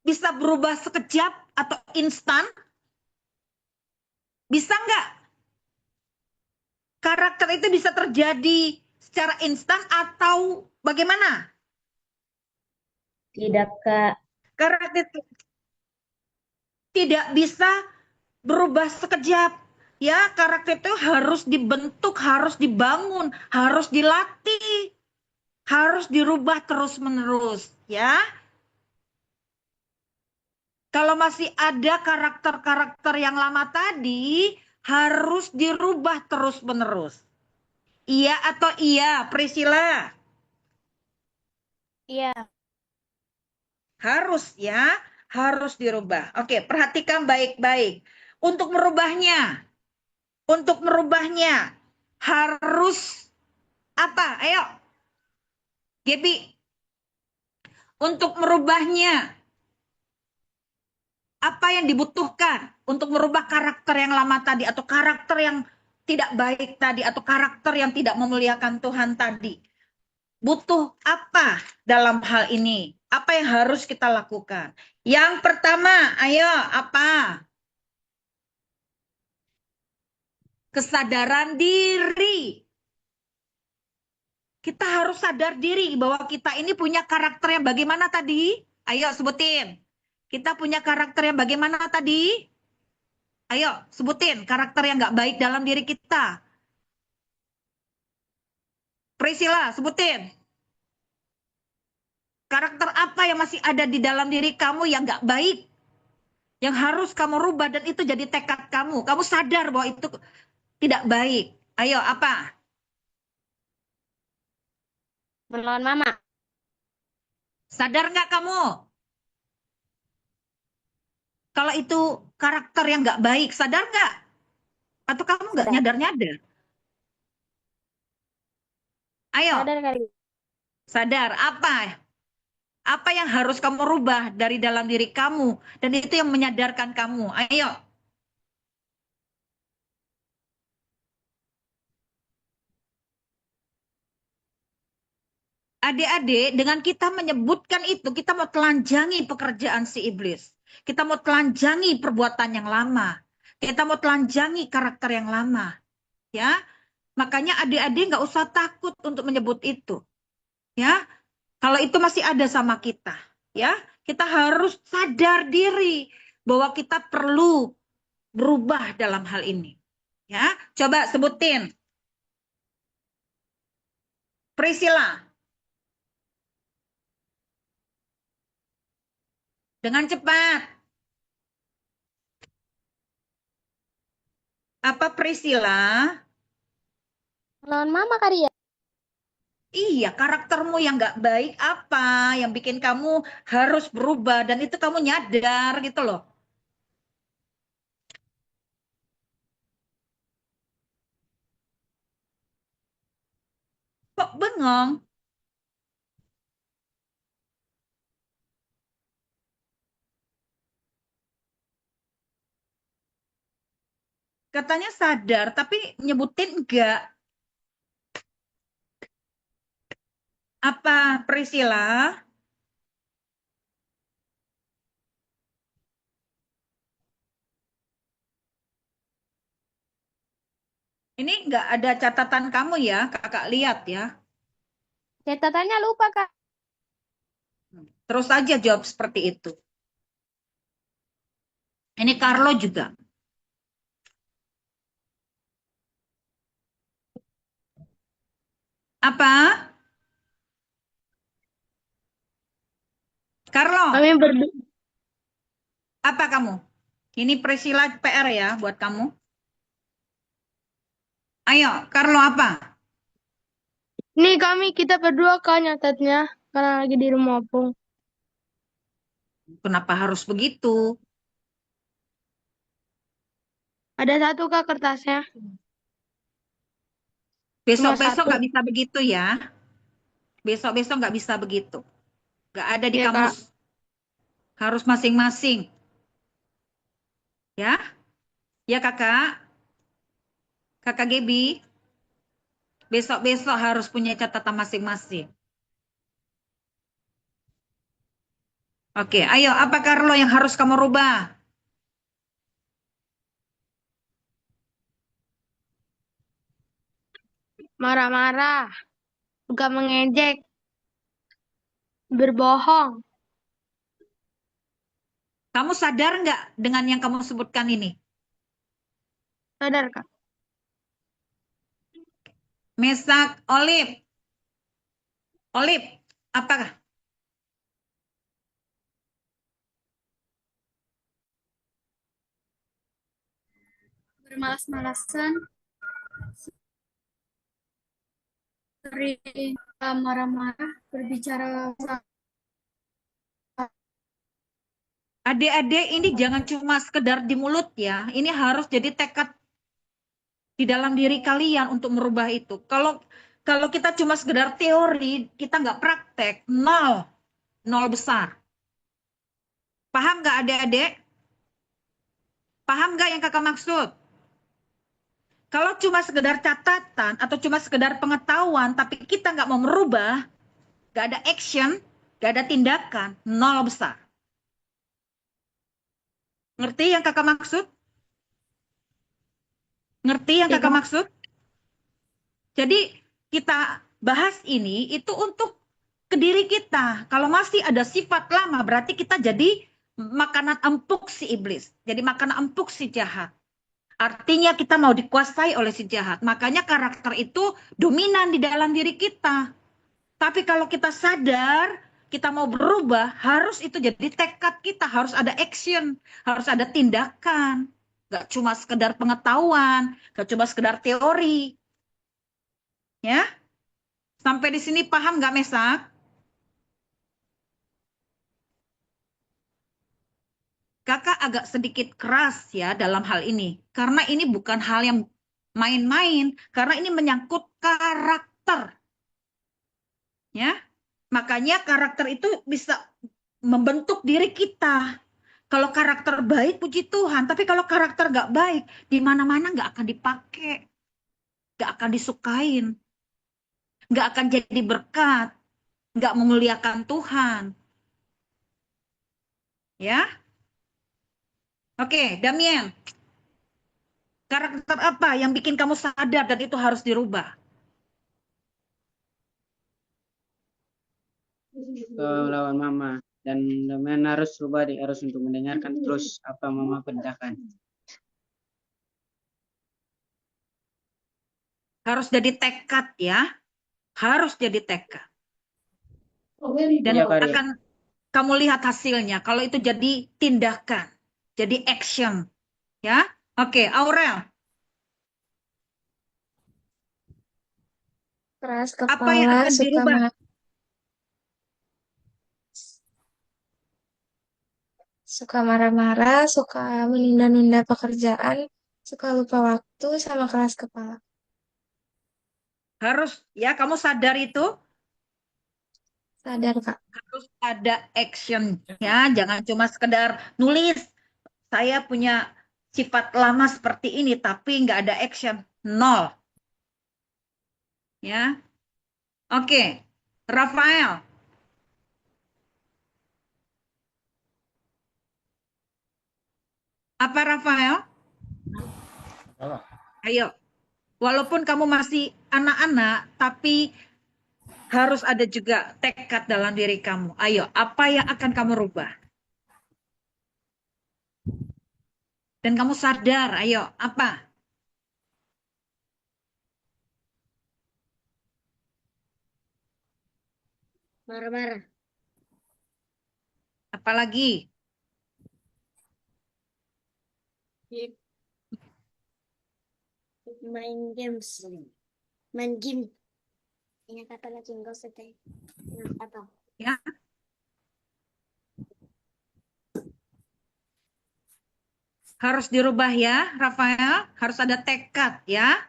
bisa berubah sekejap atau instan? Bisa nggak? Karakter itu bisa terjadi secara instan atau bagaimana?
Tidak, Kak.
Karakter itu tidak bisa berubah sekejap. Ya, karakter itu harus dibentuk, harus dibangun, harus dilatih, harus dirubah terus-menerus, ya. Kalau masih ada karakter-karakter yang lama tadi, harus dirubah terus-menerus. Iya atau iya, Priscilla?
Iya.
Harus ya, harus dirubah. Oke, perhatikan baik-baik. Untuk merubahnya harus apa? Ayo, Gebi. Untuk merubahnya, apa yang dibutuhkan untuk merubah karakter yang lama tadi atau karakter yang tidak baik tadi atau karakter yang tidak memuliakan Tuhan tadi? Butuh apa dalam hal ini? Apa yang harus kita lakukan? Yang pertama, ayo apa? Kesadaran diri. Kita harus sadar diri bahwa kita ini punya karakter yang bagaimana tadi? Ayo sebutin. Kita punya karakter yang bagaimana tadi? Ayo sebutin karakter yang nggak baik dalam diri kita. Priscilla, sebutin. Karakter apa yang masih ada di dalam diri kamu yang nggak baik? Yang harus kamu rubah dan itu jadi tekad kamu. Kamu sadar bahwa itu tidak baik. Ayo apa?
Melawan mama.
Sadar nggak kamu? Kalau itu karakter yang nggak baik, sadar nggak? Atau kamu nggak
Sadar.
nyadar-nyadar? Ayo,
Sadar kali.
sadar apa? Apa yang harus kamu rubah dari dalam diri kamu? Dan itu yang menyadarkan kamu. Ayo. Adik-adik, dengan kita menyebutkan itu, kita mau telanjangi pekerjaan si iblis. Kita mau telanjangi perbuatan yang lama. Kita mau telanjangi karakter yang lama. Ya, makanya adik-adik nggak usah takut untuk menyebut itu. Ya, kalau itu masih ada sama kita. Ya, kita harus sadar diri bahwa kita perlu berubah dalam hal ini. Ya, coba sebutin. Priscilla. Dengan cepat. Apa Priscilla?
Melawan mama kali ya.
Iya, karaktermu yang nggak baik apa yang bikin kamu harus berubah dan itu kamu nyadar gitu loh. Kok bengong? Katanya sadar, tapi nyebutin enggak. Apa Priscilla? Ini enggak ada catatan kamu ya, kakak lihat ya.
Catatannya lupa, Kak.
Terus aja jawab seperti itu. Ini Carlo juga. Apa? Carlo,
Kami berdua.
apa kamu? Ini Priscilla PR ya buat kamu. Ayo, Carlo apa?
Nih kita berdua Kak nyatetnya karena lagi di rumah opung.
Kenapa harus begitu?
Ada satu Kak kertasnya.
Besok-besok
satu.
nggak bisa begitu ya. Besok-besok nggak bisa begitu. Nggak ada di
Iya, Kak.
kamus. Harus masing-masing. Ya? Ya kakak? Kakak Gebi? Besok-besok harus punya catatan masing-masing. Oke, ayo, apa Carlo yang harus kamu rubah?
Marah-marah, suka mengejek, berbohong.
Kamu sadar nggak dengan yang kamu sebutkan ini?
Sadar, Kak?
Mesak, Olive, apakah?
Bermalas-malasan, sering marah-marah, berbicara.
Adik-adik ini jangan cuma sekedar di mulut ya. Ini harus jadi tekad di dalam diri kalian untuk merubah itu. Kalau kita cuma sekedar teori, kita nggak praktek, nol besar. Paham nggak adik-adik? Paham nggak yang kakak maksud? Kalau cuma sekedar catatan atau cuma sekedar pengetahuan, tapi kita nggak mau merubah, nggak ada action, nggak ada tindakan, nol besar. Ngerti yang kakak maksud? Ngerti yang kakak maksud? Jadi kita bahas ini itu untuk ke diri kita. Kalau masih ada sifat lama, berarti kita jadi makanan empuk si iblis. Jadi makanan empuk si jahat. Artinya kita mau dikuasai oleh si jahat. Makanya karakter itu dominan di dalam diri kita. Tapi kalau kita sadar, kita mau berubah, harus itu jadi tekad kita. Harus ada action, harus ada tindakan. Gak cuma sekedar pengetahuan, gak cuma sekedar teori. Ya, sampai di sini paham nggak Mesak? Kakak agak sedikit keras ya dalam hal ini. Karena ini bukan hal yang main-main. Karena ini menyangkut karakter. Ya, makanya karakter itu bisa membentuk diri kita. Kalau karakter baik, puji Tuhan. Tapi kalau karakter nggak baik, di mana-mana nggak akan dipakai. Nggak akan disukain. Nggak akan jadi berkat. Nggak memuliakan Tuhan. Ya, oke, Damien. Karakter apa yang bikin kamu sadar dan itu harus dirubah?
Lawan mama. Dan Damian harus rubah, harus untuk mendengarkan terus apa mama perintahkan.
Harus jadi tekad ya. Harus jadi tekad. Dan
Iya, Kak.
akan kamu lihat hasilnya. Kalau itu jadi tindakan. Jadi action. Ya. Oke, Aurel.
Keras
Apa yang
kepala,
akan dirubah?
suka marah-marah, suka menunda-nunda pekerjaan, suka lupa waktu, sama keras kepala.
Harus ya, kamu sadar itu
Sadar, Kak.
harus ada action ya. Jangan cuma sekedar nulis. Saya punya sifat lama seperti ini, tapi nggak ada action. Nol. Ya. Oke. Rafael. Apa Rafael? Ayo. Walaupun kamu masih anak-anak, tapi harus ada juga tekad dalam diri kamu. Ayo, apa yang akan kamu rubah? Dan kamu sadar, ayo, apa?
Marah-marah.
Apalagi?
Main games. Main game. Ingat kata lagi enggak usah teh. Apa?
Ya. Harus dirubah ya, Rafael. Harus ada tekad ya.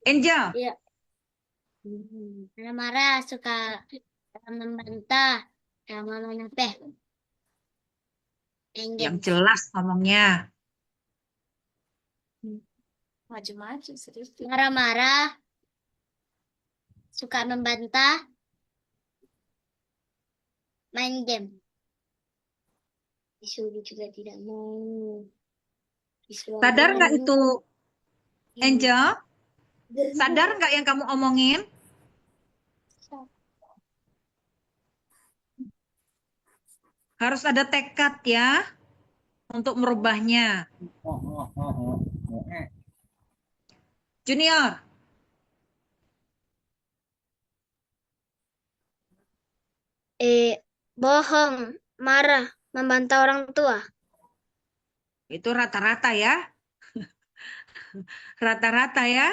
Angel.
Iya. Marah-marah, suka membantah. Mamanya teh.
Yang jelas ngomongnya.
Maju-maju serius. Marah-marah, suka membantah, Main game. Disuruh juga tidak mau. Disuruh
Sadar nggak
nyanyi.
itu, Angel? Sadar nggak yang kamu omongin? Harus ada tekad ya untuk merubahnya. Junior,
Bohong, marah, membantah orang tua.
itu rata-rata ya. Rata-rata ya.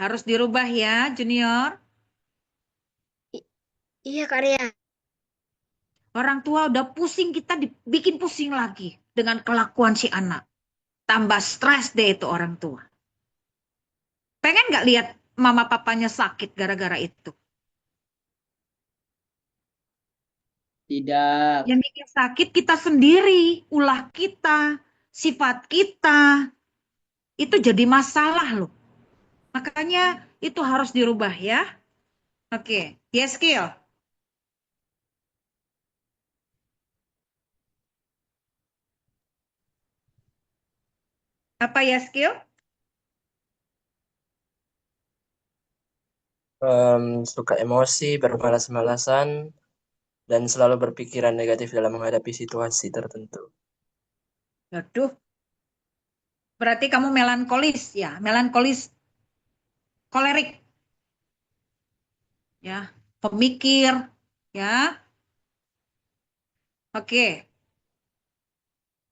Harus dirubah ya, Junior.
Iya, Karya.
Orang tua udah pusing, kita dibikin pusing lagi dengan kelakuan si anak. Tambah stres deh itu orang tua. Pengen nggak lihat mama papanya sakit gara-gara itu?
Tidak.
Yang bikin sakit kita sendiri, ulah kita, sifat kita. Itu jadi masalah loh. Makanya itu harus dirubah ya. Oke, yes, skill. Apa ya skill?
Suka emosi, bermalas-malasan, dan selalu berpikiran negatif dalam menghadapi situasi tertentu.
Waduh, berarti kamu melankolis ya, melankolis, kolerik, ya, pemikir, ya. Oke,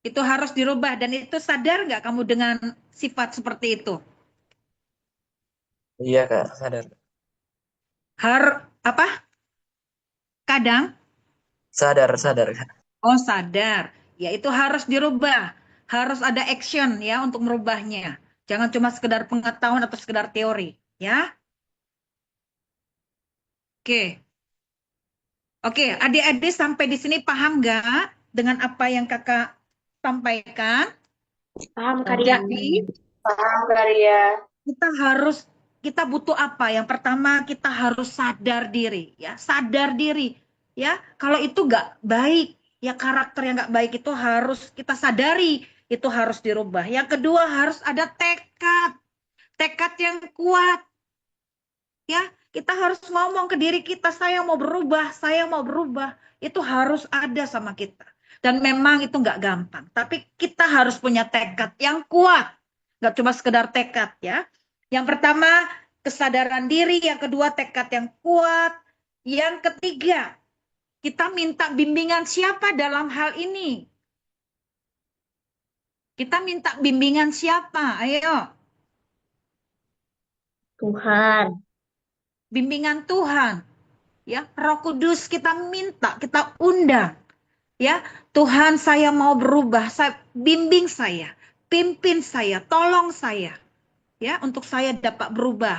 itu harus dirubah dan itu sadar nggak kamu dengan sifat seperti itu?
Iya, Kak, sadar.
Apa? Kadang?
Sadar, Kak.
Oh, sadar. Ya, itu harus dirubah. Harus ada action ya untuk merubahnya. Jangan cuma sekedar pengetahuan atau sekedar teori, ya. Oke. Oke, adik-adik sampai di sini paham nggak dengan apa yang kakak sampaikan?
Paham, Karya.
Jadi,
Paham, Karya.
kita butuh apa? Yang pertama kita harus sadar diri, ya, sadar diri, ya. Kalau itu nggak baik, ya karakter yang nggak baik itu harus kita sadari, itu harus dirubah. Yang kedua harus ada tekad, tekad yang kuat, ya. Kita harus ngomong ke diri kita, saya mau berubah, saya mau berubah. Itu harus ada sama kita. Dan memang itu nggak gampang, tapi kita harus punya tekad yang kuat. Nggak cuma sekedar tekad ya. Yang pertama, kesadaran diri. Yang kedua, tekad yang kuat. Yang ketiga, kita minta bimbingan siapa dalam hal ini? Kita minta bimbingan siapa? Ayo.
Tuhan.
Bimbingan Tuhan. Ya, Roh Kudus kita minta, kita undang. Ya, Tuhan saya mau berubah, bimbing saya, pimpin saya, tolong saya. Ya, untuk saya dapat berubah,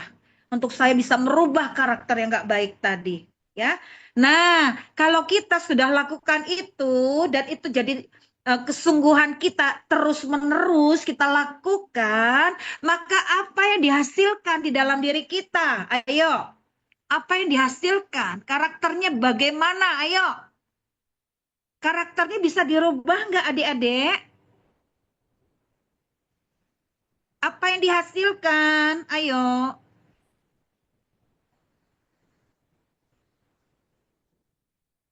untuk saya bisa merubah karakter yang nggak baik tadi, ya. Nah, kalau kita sudah lakukan itu dan itu jadi kesungguhan kita terus-menerus kita lakukan, maka apa yang dihasilkan di dalam diri kita? Ayo, apa yang dihasilkan? Karakternya bagaimana? Ayo, karakternya bisa dirubah nggak adik-adik? Apa yang dihasilkan? Ayo.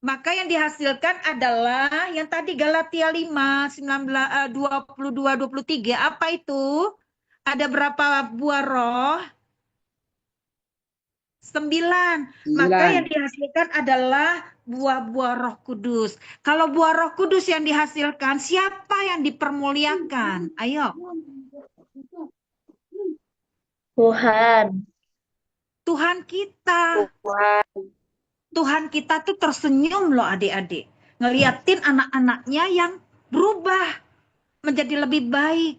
Maka yang dihasilkan adalah yang tadi Galatia 5, 19, 22, 23. Apa itu? Ada berapa buah roh? 9. Maka yang dihasilkan adalah buah-buah Roh Kudus. Kalau buah Roh Kudus yang dihasilkan, siapa yang dipermuliakan? Ayo.
Tuhan.
Tuhan kita. Tuhan kita tuh tersenyum loh adik-adik. Ngeliatin anak-anaknya yang berubah menjadi lebih baik.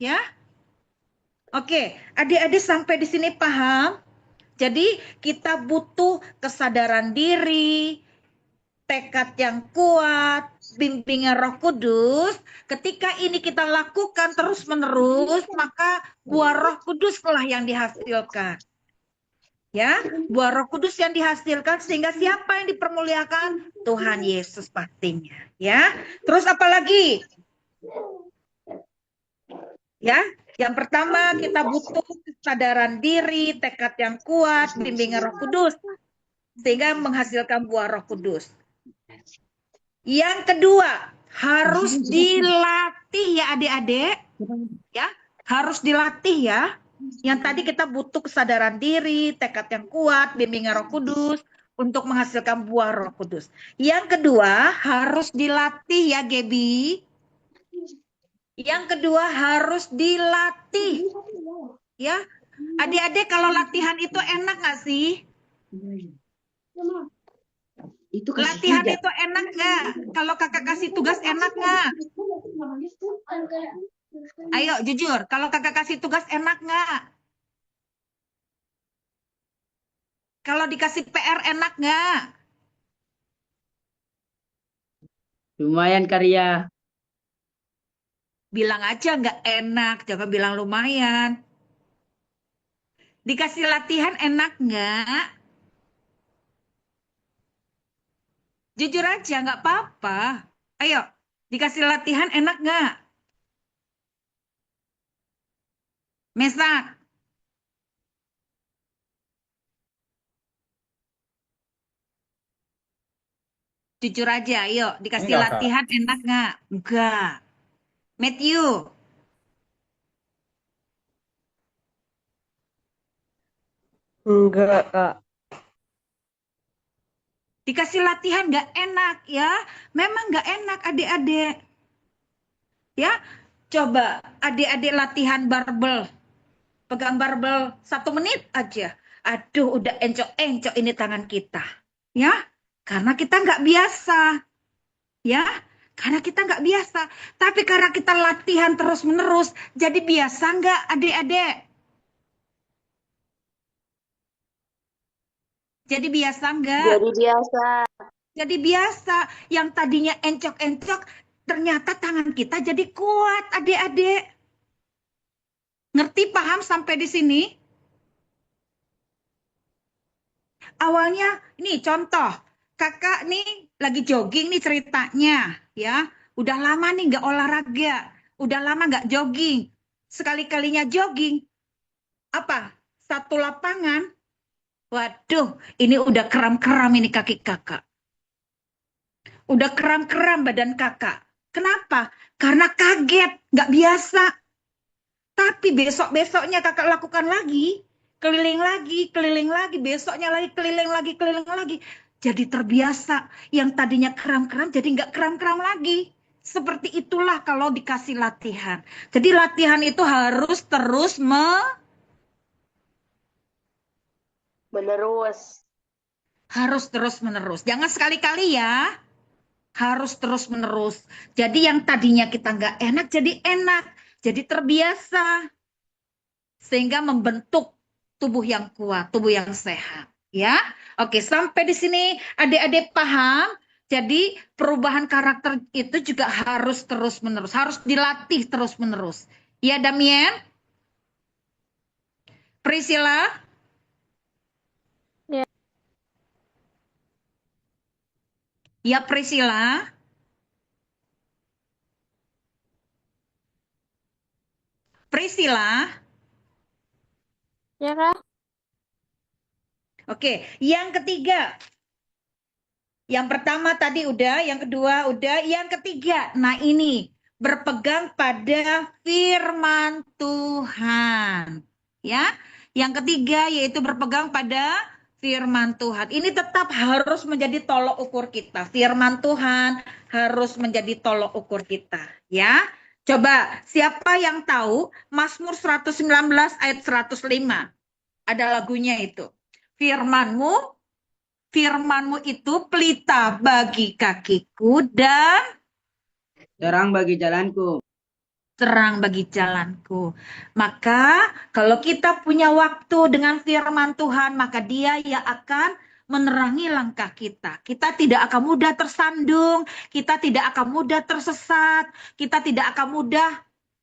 Ya. Oke, adik-adik sampai di sini paham? Jadi kita butuh kesadaran diri, tekad yang kuat, bimbingan Roh Kudus. Ketika ini kita lakukan terus-menerus, maka buah Roh Kudus lah yang dihasilkan. Ya, buah Roh Kudus yang dihasilkan sehingga siapa yang dipermuliakan? Tuhan Yesus pastinya, ya. Terus apa lagi? Ya, yang pertama kita butuh kesadaran diri, tekad yang kuat, bimbingan Roh Kudus sehingga menghasilkan buah Roh Kudus. Yang kedua, harus dilatih ya adik-adik. Ya, harus dilatih ya. Yang tadi kita butuh kesadaran diri, tekad yang kuat, bimbingan Roh Kudus untuk menghasilkan buah Roh Kudus. Yang kedua, harus dilatih ya Gebi. Yang kedua, harus dilatih. Ya, adik-adik kalau latihan itu enak nggak sih? Latihan itu enak nggak? Kalau kakak kasih tugas enak nggak? Ayo jujur, kalau kakak kasih tugas enak nggak? Kalau dikasih PR enak nggak?
Lumayan karya.
Bilang aja nggak enak, jangan bilang lumayan. Dikasih latihan enak nggak? Jujur aja, nggak apa-apa. Ayo, dikasih latihan enak nggak? Mesak. Jujur aja, ayo. Dikasih
Enggak, Kak.
latihan enak nggak? Enggak. Matthew.
Enggak, Kak.
Dikasih latihan nggak enak ya. Memang nggak enak adik-adik. Ya, coba adik-adik latihan barbel. Pegang barbel 1 menit aja. Aduh, udah encok-encok ini tangan kita. Ya, karena kita nggak biasa. Ya, karena kita nggak biasa. Tapi karena kita latihan terus-menerus, jadi biasa nggak adik-adik? Jadi biasa nggak?
Jadi biasa.
Jadi biasa. Yang tadinya encok-encok, ternyata tangan kita jadi kuat adik-adik. Ngerti, paham sampai di sini? Awalnya, ini contoh, kakak nih lagi jogging nih ceritanya, ya. Udah lama nih nggak olahraga, udah lama nggak jogging. Sekali-kalinya jogging, apa? Satu lapangan, waduh, ini udah kram-kram ini kaki kakak. Udah kram-kram badan kakak. Kenapa? Karena kaget, nggak biasa. Tapi besok-besoknya kakak lakukan lagi, keliling lagi, besoknya lagi, keliling lagi. Jadi terbiasa. Yang tadinya kram-kram jadi nggak kram-kram lagi. Seperti itulah kalau dikasih latihan. Jadi latihan itu harus terus
Menerus.
harus terus-menerus. Jangan sekali-kali ya. Harus terus-menerus. Jadi yang tadinya kita nggak enak jadi enak. Jadi terbiasa. Sehingga membentuk tubuh yang kuat, tubuh yang sehat. Ya, oke, sampai di sini adik-adik paham. Jadi perubahan karakter itu juga harus terus-menerus, harus dilatih terus-menerus. Ya, Damien? Priscilla?
Ya.
Ya, Priscilla? Priscilla?
Ya, Kak.
Oke, yang ketiga. Yang pertama tadi udah, yang kedua udah, yang ketiga. Nah ini, berpegang pada firman Tuhan. Ya, yang ketiga yaitu berpegang pada firman Tuhan. Ini tetap harus menjadi tolok ukur kita. Firman Tuhan harus menjadi tolok ukur kita. Ya, coba siapa yang tahu Mazmur 119 ayat 105? Ada lagunya itu. Firmanmu itu pelita bagi kakiku dan
Terang bagi jalanku.
terang bagi jalanku. Maka kalau kita punya waktu dengan firman Tuhan, maka dia yang akan menerangi langkah kita. Kita tidak akan mudah tersandung, kita tidak akan mudah tersesat, kita tidak akan mudah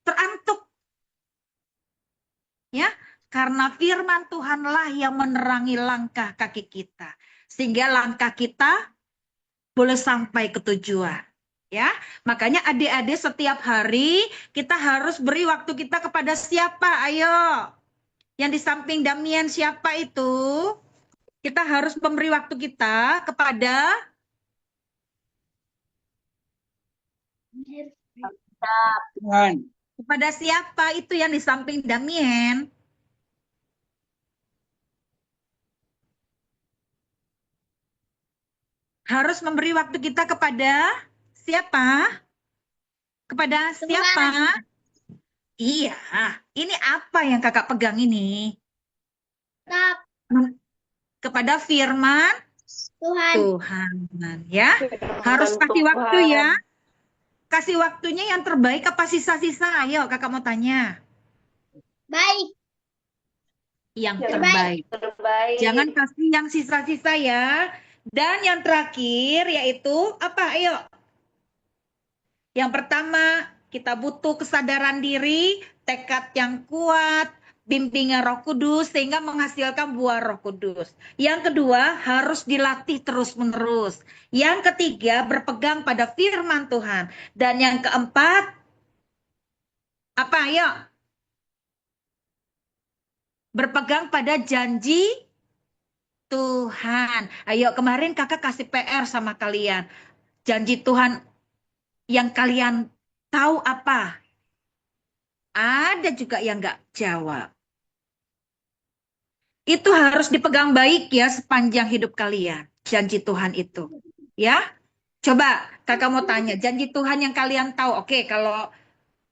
terantuk. Ya, Karena firman Tuhanlah yang menerangi langkah kaki kita. Sehingga langkah kita boleh sampai ke tujuan. Ya, makanya adik-adik setiap hari kita harus beri waktu kita kepada siapa? Ayo. Yang di samping Damian siapa itu? Kita harus memberi waktu kita kepada
Tuhan.
kepada siapa itu yang di samping Damien? Harus memberi waktu kita kepada siapa? Kepada siapa? Iya, ini apa yang kakak pegang ini? Kepada firman Tuhan, ya. Harus kasih waktu ya. Kasih waktunya yang terbaik apa sisa-sisa? Ayo, kakak mau tanya.
Baik.
Yang terbaik. Jangan kasih yang sisa-sisa ya. Dan yang terakhir yaitu apa? Ayo. Yang pertama, kita butuh kesadaran diri, tekad yang kuat, bimbingan Roh Kudus sehingga menghasilkan buah Roh Kudus. Yang kedua, harus dilatih terus-menerus. Yang ketiga, berpegang pada firman Tuhan. Dan yang keempat, apa? Ayo. Berpegang pada janji Tuhan. Ayo, kemarin kakak kasih PR sama kalian. Janji Tuhan yang kalian tahu apa? Ada juga yang nggak jawab. Itu harus dipegang baik ya sepanjang hidup kalian. Janji Tuhan itu. Ya, coba kakak mau tanya. Janji Tuhan yang kalian tahu. Oke, kalau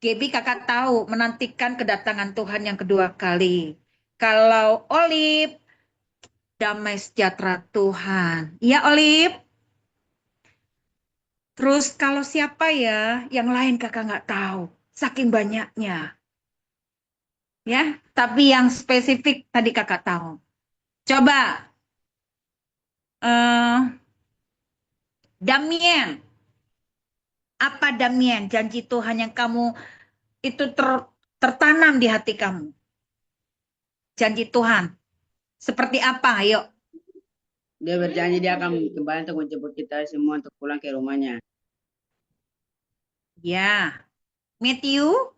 Gaby kakak tahu menantikan kedatangan Tuhan yang kedua kali. Kalau Olip, damai sejahtera Tuhan. Ya Olip. Terus kalau siapa ya yang lain kakak nggak tahu. Saking banyaknya. Ya, tapi yang spesifik tadi kakak tahu. Coba. Damien. Apa Damien? Janji Tuhan yang kamu itu tertanam di hati kamu. Janji Tuhan. Seperti apa? Ayo.
Dia berjanji dia akan kembali untuk menjemput kita semua untuk pulang ke rumahnya.
Ya. Matthew.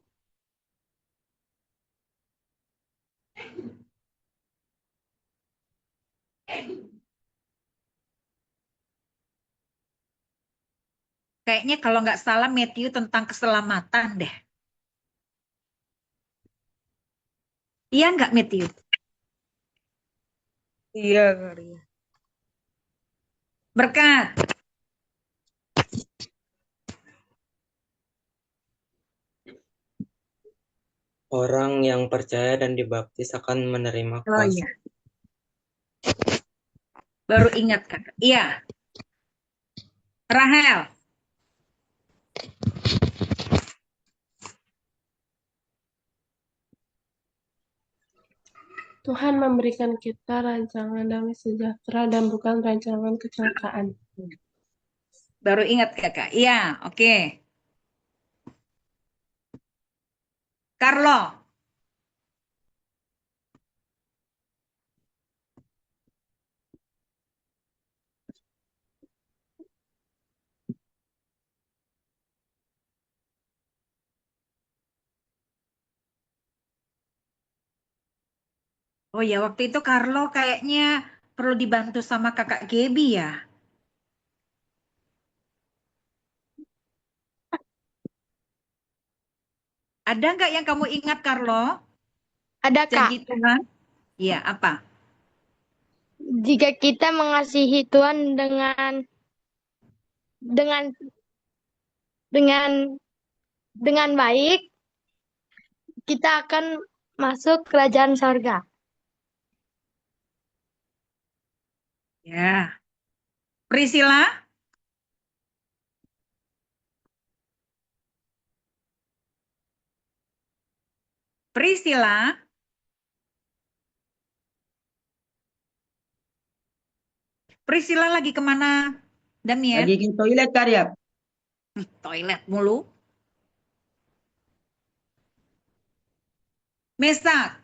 Kayaknya kalau nggak salah Matthew tentang keselamatan deh. Iya nggak Matthew?
Iya, Karya.
Berkat.
Orang yang percaya dan dibaptis akan menerima
Oh
kuasa.
iya. Baru ingat kakak. Iya. Rahel.
Tuhan memberikan kita rancangan damai sejahtera dan bukan rancangan kecelakaan.
Baru ingat kakak. Iya, oke. Carlo. Oh ya, waktu itu Carlo kayaknya perlu dibantu sama kakak Gaby ya. Ada nggak yang kamu ingat Carlo?
Ada, Kak.
Janji Tuhan? Iya, apa?
Jika kita mengasihi Tuhan dengan dengan dengan baik, kita akan masuk kerajaan sorga.
Ya. Priscilla? Priscilla? Priscilla lagi kemana? Damien?
Lagi ke toilet Karya.
Toilet mulu. Mesak?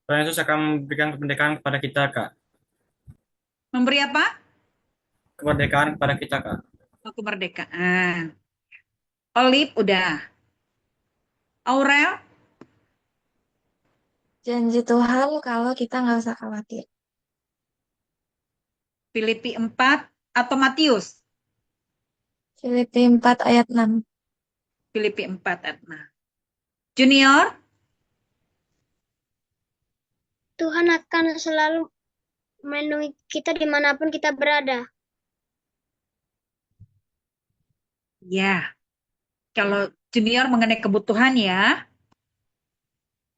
Tuhan Yesus akan memberikan kemerdekaan kepada kita, Kak.
Memberi apa?
Kemerdekaan kepada kita, Kak.
Oh, kemerdekaan. Olive udah. Aurel,
Janji Tuhan kalau kita nggak usah khawatir.
Filipi 4 atau Matius?
Filipi 4 ayat 6.
Filipi 4 ayat 6. Junior,
Tuhan akan selalu melindungi kita dimanapun kita berada.
ya. Kalau Junior mengenai kebutuhan ya.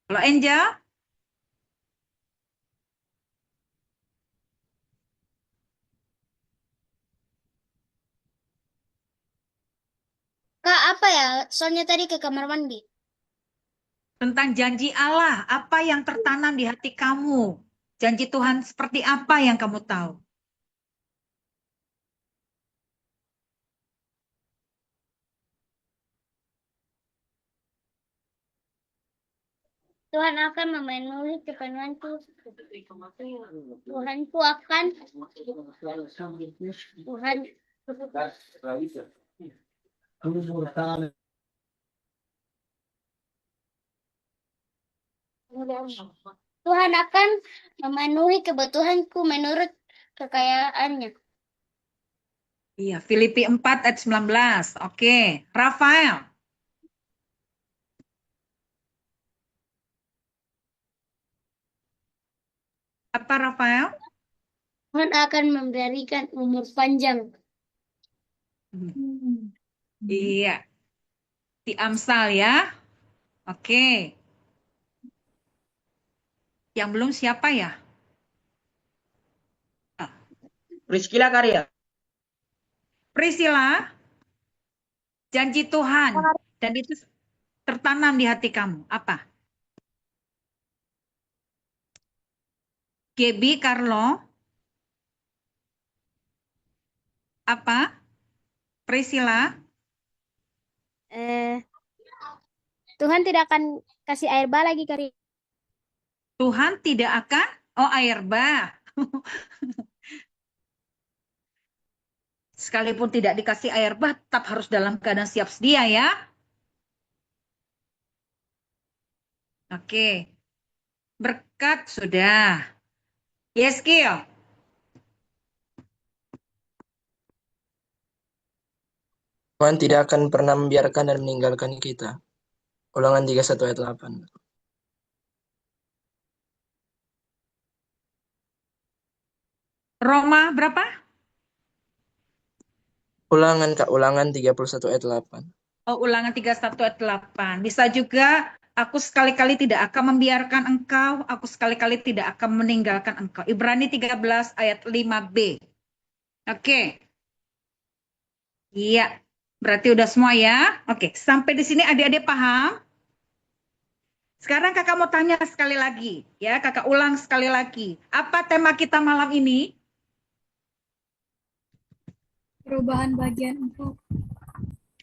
Kalau Angel,
Kak, apa ya? Soalnya tadi ke kamar mandi.
tentang janji Allah, apa yang tertanam di hati kamu? Janji Tuhan seperti apa yang kamu tahu?
Tuhan akan memenuhi keperluanku. Tuhanku akan Tuhan akan memenuhi kebutuhanku menurut kekayaannya.
Iya, Filipi 4 ayat 19. Oke, Rafael. Apa Rafael?
Tuhan akan memberikan umur panjang.
Iya. Di Amsal ya. Oke. Yang belum siapa ya?
Priscila Karya.
Priscilla, janji Tuhan. Dan itu tertanam di hati kamu. Apa? Gaby, Carlo. Apa? Priscilla.
Tuhan tidak akan kasih air bah lagi kali.
Tuhan tidak akan, air bah. Sekalipun tidak dikasih air bah, tetap harus dalam keadaan siap sedia ya. Oke. Berkat sudah. Yeskil.
Tuhan tidak akan pernah membiarkan dan meninggalkan kita. Ulangan 31 ayat 8.
Roma berapa?
Ulangan, Kak. Ulangan 31 ayat 8.
Oh, ulangan 31 ayat 8. Bisa juga, aku sekali-kali tidak akan membiarkan engkau, aku sekali-kali tidak akan meninggalkan engkau. Ibrani 13 ayat 5b. Oke. Iya, berarti udah semua ya. Oke, sampai di sini adik-adik paham? Sekarang kakak mau tanya sekali lagi. Ya, kakak ulang sekali lagi. Apa tema kita malam ini?
Perubahan bagian 4.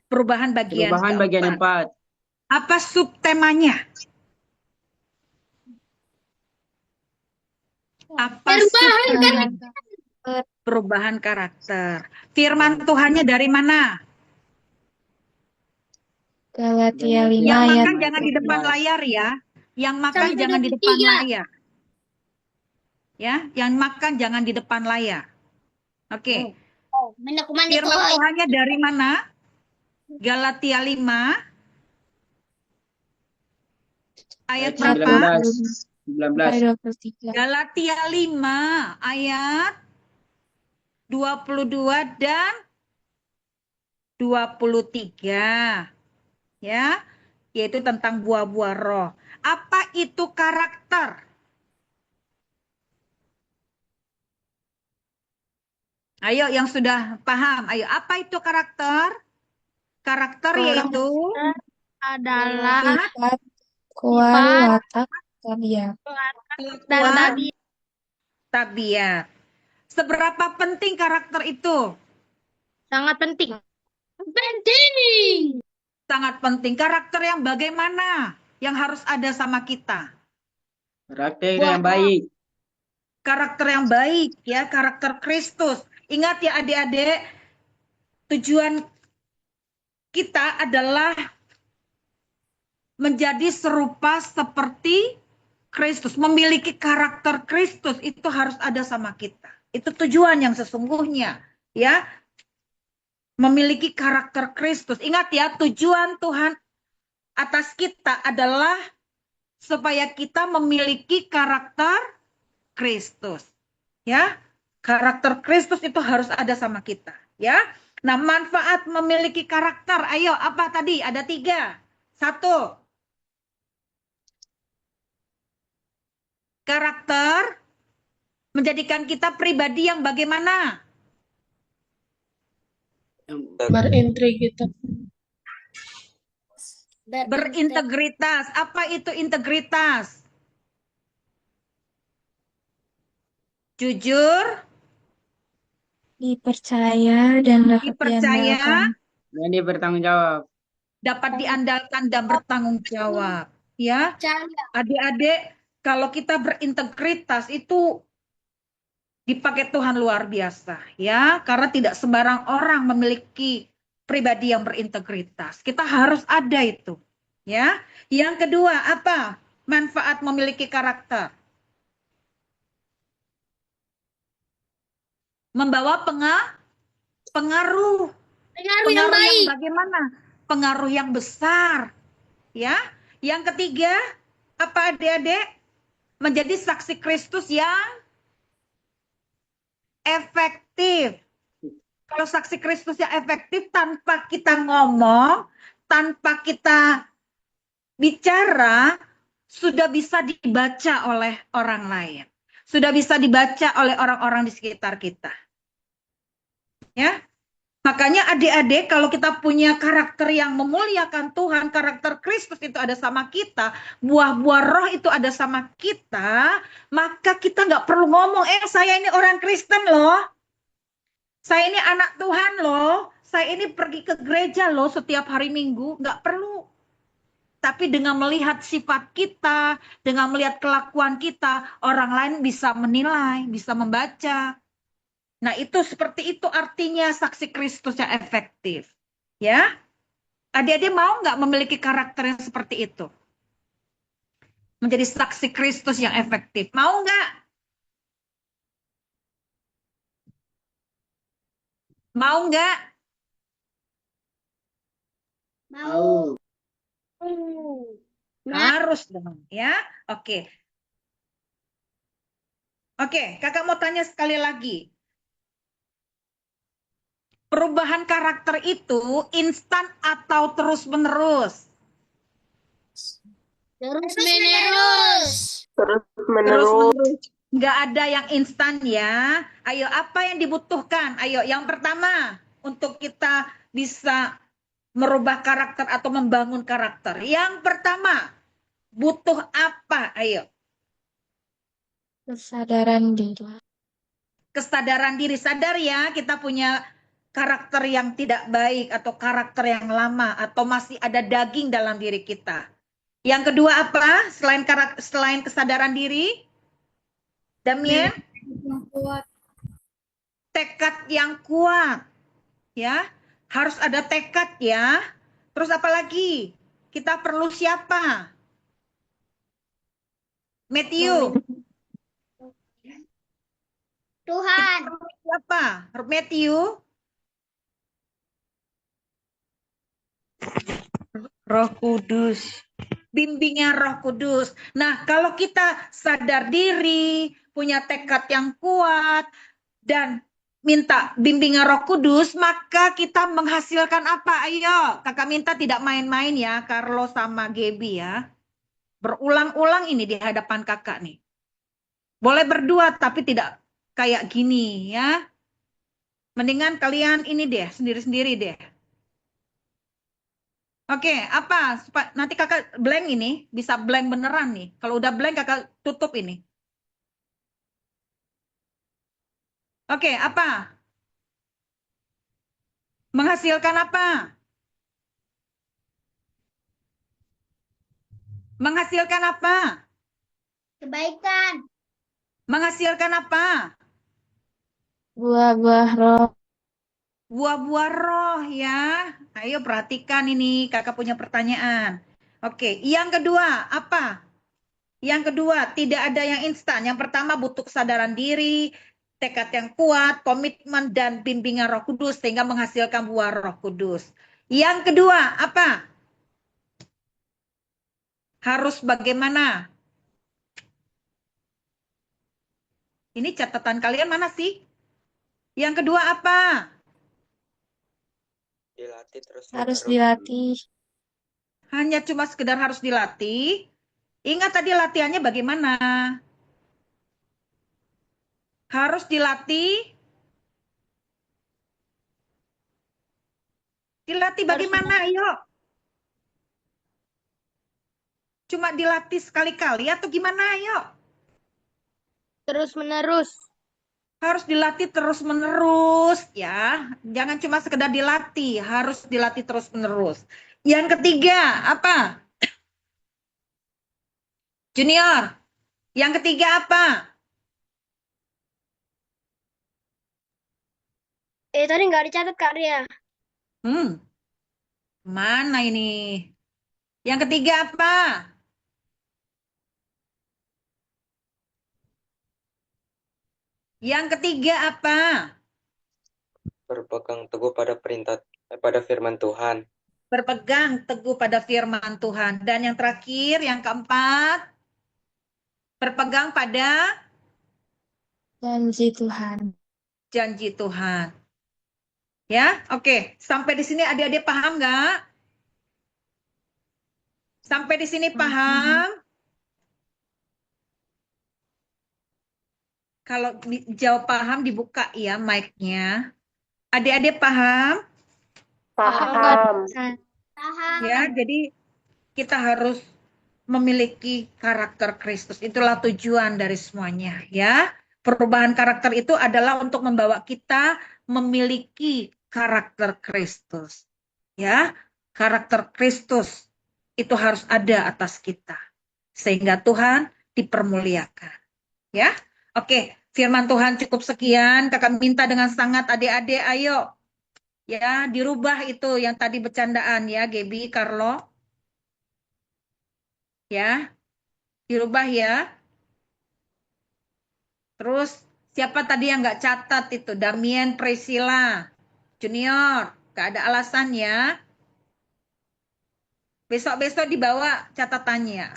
Perubahan bagian
bagian 4.
Apa subtemanya? Apa perubahan karakter? Firman Tuhannya dari mana?
Galatia 5
Yang
ayat
makan jangan di depan layar ya. Yang makan jangan di depan layar. Ya, yang makan jangan di depan layar. Oke. Firman Tuhannya dari mana? Galatia 5 ayat berapa?
19.
Galatia 5 ayat 22 dan 23. Ya, yaitu tentang buah-buah roh. Apa itu karakter? Ayo yang sudah paham, ayo apa itu karakter? Karakter yaitu
adalah
kuat, watak, tabiat.
Tabiat. Seberapa penting karakter itu?
Sangat penting. Penting.
Sangat penting. Karakter yang bagaimana yang harus ada sama kita?
Karakter
Buah
yang baik.
karakter yang baik, ya, karakter Kristus. Ingat ya adik-adik, tujuan kita adalah menjadi serupa seperti Kristus, memiliki karakter Kristus itu harus ada sama kita. Itu tujuan yang sesungguhnya, ya. Memiliki karakter Kristus. Ingat ya, tujuan Tuhan atas kita adalah supaya kita memiliki karakter Kristus. Ya, karakter Kristus itu harus ada sama kita. Ya, nah manfaat memiliki karakter. Ayo, apa tadi? Ada 3. 1, karakter menjadikan kita pribadi yang bagaimana?
Berintegritas.
Berintegritas. Apa itu integritas? Jujur,
Dipercaya dan dapat
dipercaya,
diandalkan.
Dan dia bertanggung jawab.
dapat diandalkan dan bertanggung jawab. Ya, adik-adik, kalau kita berintegritas itu dipakai Tuhan luar biasa, ya, karena tidak sembarang orang memiliki pribadi yang berintegritas. Kita harus ada itu, ya. Yang kedua, apa? Manfaat memiliki karakter. Membawa pengaruh.
Pengaruh yang baik.
Bagaimana? Pengaruh yang besar, ya. Yang ketiga, apa adik-adik? Menjadi saksi Kristus yang efektif. Kalau saksi Kristus yang efektif tanpa kita ngomong, tanpa kita bicara, sudah bisa dibaca oleh orang lain. Sudah bisa dibaca oleh orang-orang di sekitar kita. Ya. Makanya adik-adik kalau kita punya karakter yang memuliakan Tuhan, karakter Kristus itu ada sama kita, buah-buah roh itu ada sama kita, maka kita nggak perlu ngomong, saya ini orang Kristen loh, saya ini anak Tuhan loh, saya ini pergi ke gereja loh setiap hari Minggu, nggak perlu. Tapi dengan melihat sifat kita, dengan melihat kelakuan kita, orang lain bisa menilai, bisa membaca. Nah, itu seperti itu artinya saksi Kristus yang efektif. Ya. Adik-adik mau nggak memiliki karakter yang seperti itu? Menjadi saksi Kristus yang efektif. Mau nggak? Mau nggak?
Mau.
Harus dong, ya. Oke. Oke, kakak mau tanya sekali lagi. Perubahan karakter itu instan atau terus-menerus?
Terus-menerus.
Terus-menerus. Nggak ada yang instan ya. Ayo, apa yang dibutuhkan? Ayo, yang pertama, untuk kita bisa merubah karakter atau membangun karakter. Yang pertama, butuh apa? Ayo.
Kesadaran diri.
Kesadaran diri. Sadar ya, kita punya karakter yang tidak baik atau karakter yang lama atau masih ada daging dalam diri kita. Yang kedua apa? Selain kesadaran diri, Damien? Tekad yang kuat. Ya, harus ada tekad ya. Terus apa lagi? Kita perlu siapa? Matthew.
Tuhan.
Siapa? Matthew. Roh Kudus. Bimbingnya Roh Kudus. Nah, kalau kita sadar diri, punya tekad yang kuat, dan minta bimbingan Roh Kudus, maka kita menghasilkan apa? Ayo, kakak minta tidak main-main ya, Carlo sama Gaby ya. Berulang-ulang ini di hadapan kakak nih. Boleh berdua, tapi tidak kayak gini ya. Mendingan kalian ini deh, sendiri-sendiri deh. Oke, apa? Nanti kakak blank ini, bisa blank beneran nih. Kalau udah blank kakak tutup ini. Oke, apa? Menghasilkan apa? Menghasilkan apa?
Kebaikan.
Menghasilkan apa?
Buah-buah roh.
Buah-buah roh ya. Ayo perhatikan ini, kakak punya pertanyaan. Oke, yang kedua apa? Yang kedua, tidak ada yang instan. Yang pertama butuh kesadaran diri, tekad yang kuat, komitmen, dan bimbingan Roh Kudus sehingga menghasilkan buah Roh Kudus. Yang kedua, apa? Harus bagaimana? Ini catatan kalian mana sih? Yang kedua apa?
Dilatih terus
Harus
menerus.
dilatih.
Hanya cuma sekedar harus dilatih. Ingat tadi latihannya bagaimana? Harus dilatih. Dilatih bagaimana? Ayo. Cuma dilatih sekali-kali atau gimana? Ayo.
Terus-menerus.
Harus dilatih terus-menerus ya. Jangan cuma sekedar dilatih, harus dilatih terus-menerus. Yang ketiga, apa? Junior. Yang ketiga apa?
Tadi nggak dicatat Kak Ria.
Mana ini? Yang ketiga apa? Yang ketiga apa?
Berpegang teguh pada firman Tuhan.
Berpegang teguh pada firman Tuhan. Dan yang terakhir, yang keempat, berpegang pada
Janji Tuhan.
janji Tuhan. Ya, oke. Sampai di sini adik-adik paham nggak? Sampai di sini paham? Kalau jawab paham dibuka ya mic-nya. Adik-adik paham?
Paham.
Ya, jadi kita harus memiliki karakter Kristus. Itulah tujuan dari semuanya, ya. Perubahan karakter itu adalah untuk membawa kita memiliki karakter Kristus. Ya, karakter Kristus itu harus ada atas kita sehingga Tuhan dipermuliakan. Ya. Oke, firman Tuhan cukup sekian. Kakak minta dengan sangat adik-adik ayo ya dirubah itu yang tadi bercandaan ya, Gaby, Carlo. Ya. Dirubah ya. Terus siapa tadi yang nggak catat itu? Damien Priscilla Junior. Gak ada alasan ya. Besok-besok dibawa catatannya.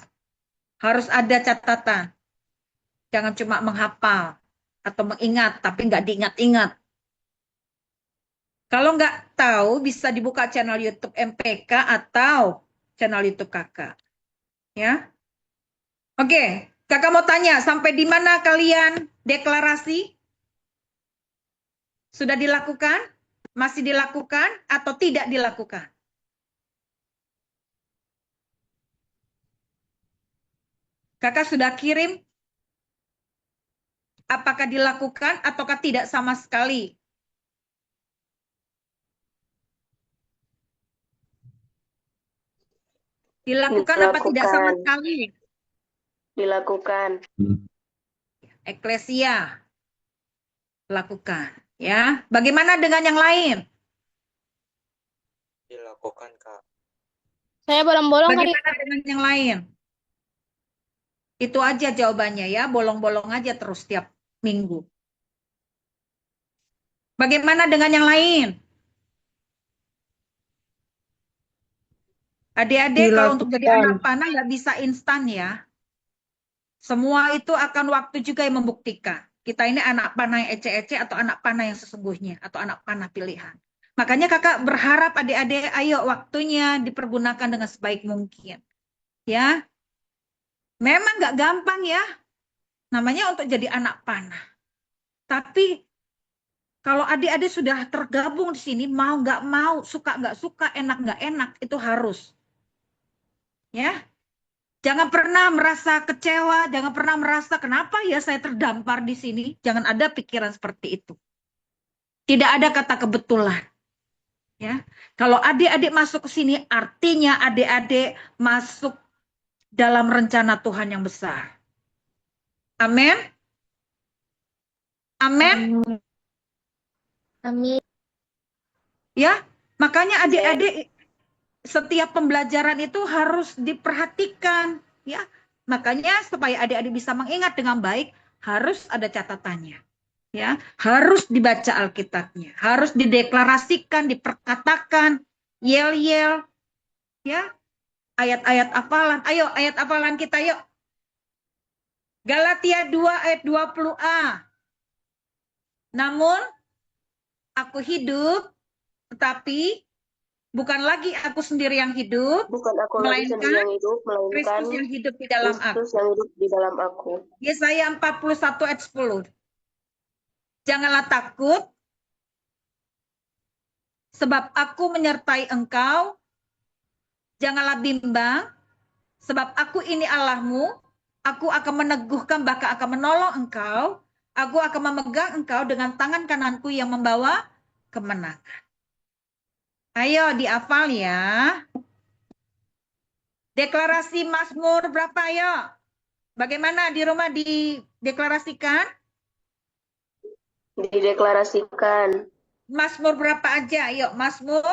Harus ada catatan. Jangan cuma menghafal atau mengingat, tapi nggak diingat-ingat. Kalau nggak tahu, bisa dibuka channel YouTube MPK atau channel YouTube kakak. Ya. Oke, kakak mau tanya, sampai di mana kalian deklarasi? Sudah dilakukan? Masih dilakukan atau tidak dilakukan? Kakak sudah kirim? Apakah dilakukan ataukah tidak sama sekali? Dilakukan apa tidak sama sekali?
Dilakukan.
Eklesia. Lakukan. Ya. Bagaimana dengan yang lain?
Dilakukan, Kak.
Saya bolong-bolong kali.
Bagaimana dengan yang lain? Itu aja jawabannya ya, bolong-bolong aja terus tiap minggu. Bagaimana dengan yang lain? Adik-adik kalau untuk jadi anak panah nggak bisa instan ya. Semua itu akan waktu juga yang membuktikan. Kita ini anak panah yang ece-ece atau anak panah yang sesungguhnya. Atau anak panah pilihan. Makanya kakak berharap adik-adik ayo waktunya dipergunakan dengan sebaik mungkin. Ya, memang nggak gampang ya. Namanya untuk jadi anak panah. Tapi kalau adik-adik sudah tergabung di sini, mau nggak mau, suka nggak suka, enak nggak enak, itu harus. Ya, jangan pernah merasa kecewa, jangan pernah merasa kenapa ya saya terdampar di sini. Jangan ada pikiran seperti itu. Tidak ada kata kebetulan. Ya, kalau adik-adik masuk ke sini, artinya adik-adik masuk dalam rencana Tuhan yang besar. Amin. Amin.
Amin.
Ya, makanya adik-adik setiap pembelajaran itu harus diperhatikan, ya. Makanya supaya adik-adik bisa mengingat dengan baik harus ada catatannya. Ya, harus dibaca Alkitabnya, harus dideklarasikan, diperkatakan, yel-yel, ya. Ayat-ayat hafalan. Ayo, ayat hafalan kita yuk. Galatia 2 ayat 20a. Namun aku hidup, tetapi bukan lagi aku sendiri yang hidup,
Bukan aku lagi sendiri yang
melainkan
hidup, melainkan
Kristus yang hidup di dalam
Kristus
aku.
yang hidup di dalam aku.
Yesaya 41 ayat 10. Janganlah takut, sebab aku menyertai engkau. Janganlah bimbang, sebab aku ini Allahmu. Aku akan meneguhkan, bahkan akan menolong engkau. Aku akan memegang engkau dengan tangan kananku yang membawa kemenangan. Ayo dihafal ya. Deklarasi Mazmur berapa ayo? Bagaimana di rumah dideklarasikan?
Dideklarasikan.
Mazmur berapa aja? Ayo, Mazmur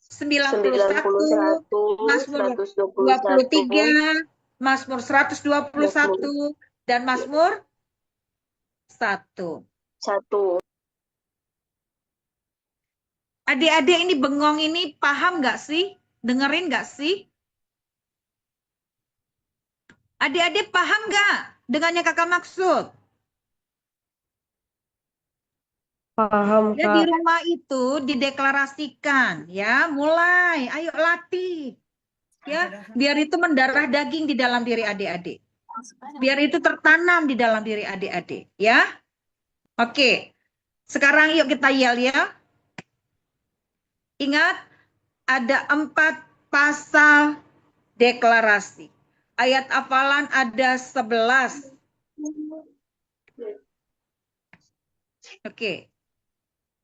91,
91,
Mazmur
121,
23, Mazmur 121, dan Mazmur 1.
1.
Adik-adik ini bengong ini paham nggak sih? Dengerin nggak sih? Adik-adik paham nggak dengan yang kakak maksud?
Paham,
Ya di
Kak.
rumah itu dideklarasikan ya, mulai ayo latih. Ya, biar itu mendarah daging di dalam diri adik-adik. Biar itu tertanam di dalam diri adik-adik, ya. Oke. Sekarang yuk kita yel ya. Ingat ada 4 pasal deklarasi. Ayat hafalan ada 11. Oke.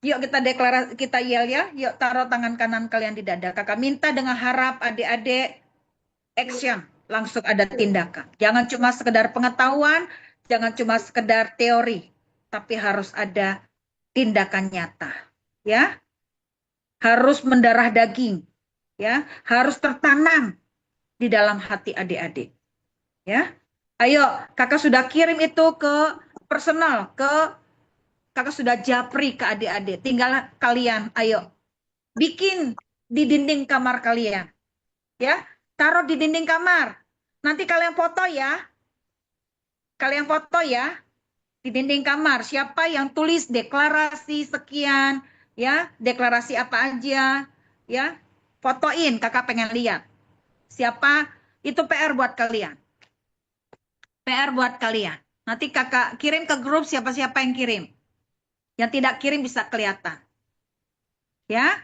Yuk kita deklarasi, kita yel ya. Yuk taruh tangan kanan kalian di dada. Kakak minta dengan harap adik-adik action. Langsung ada tindakan. Jangan cuma sekedar pengetahuan, jangan cuma sekedar teori, tapi harus ada tindakan nyata. Ya. Harus mendarah daging. Ya, harus tertanam di dalam hati adik-adik. Ya. Ayo, kakak sudah kirim itu ke personal, kakak sudah japri ke adik-adik. Tinggal kalian, ayo bikin di dinding kamar kalian. Ya, taruh di dinding kamar. Nanti kalian foto ya. Kalian foto ya di dinding kamar. Siapa yang tulis deklarasi sekian, ya, deklarasi apa aja, ya. Fotoin, kakak pengen lihat. Siapa itu PR buat kalian. PR buat kalian. Nanti kakak kirim ke grup siapa-siapa yang kirim. Yang tidak kirim bisa kelihatan. Ya.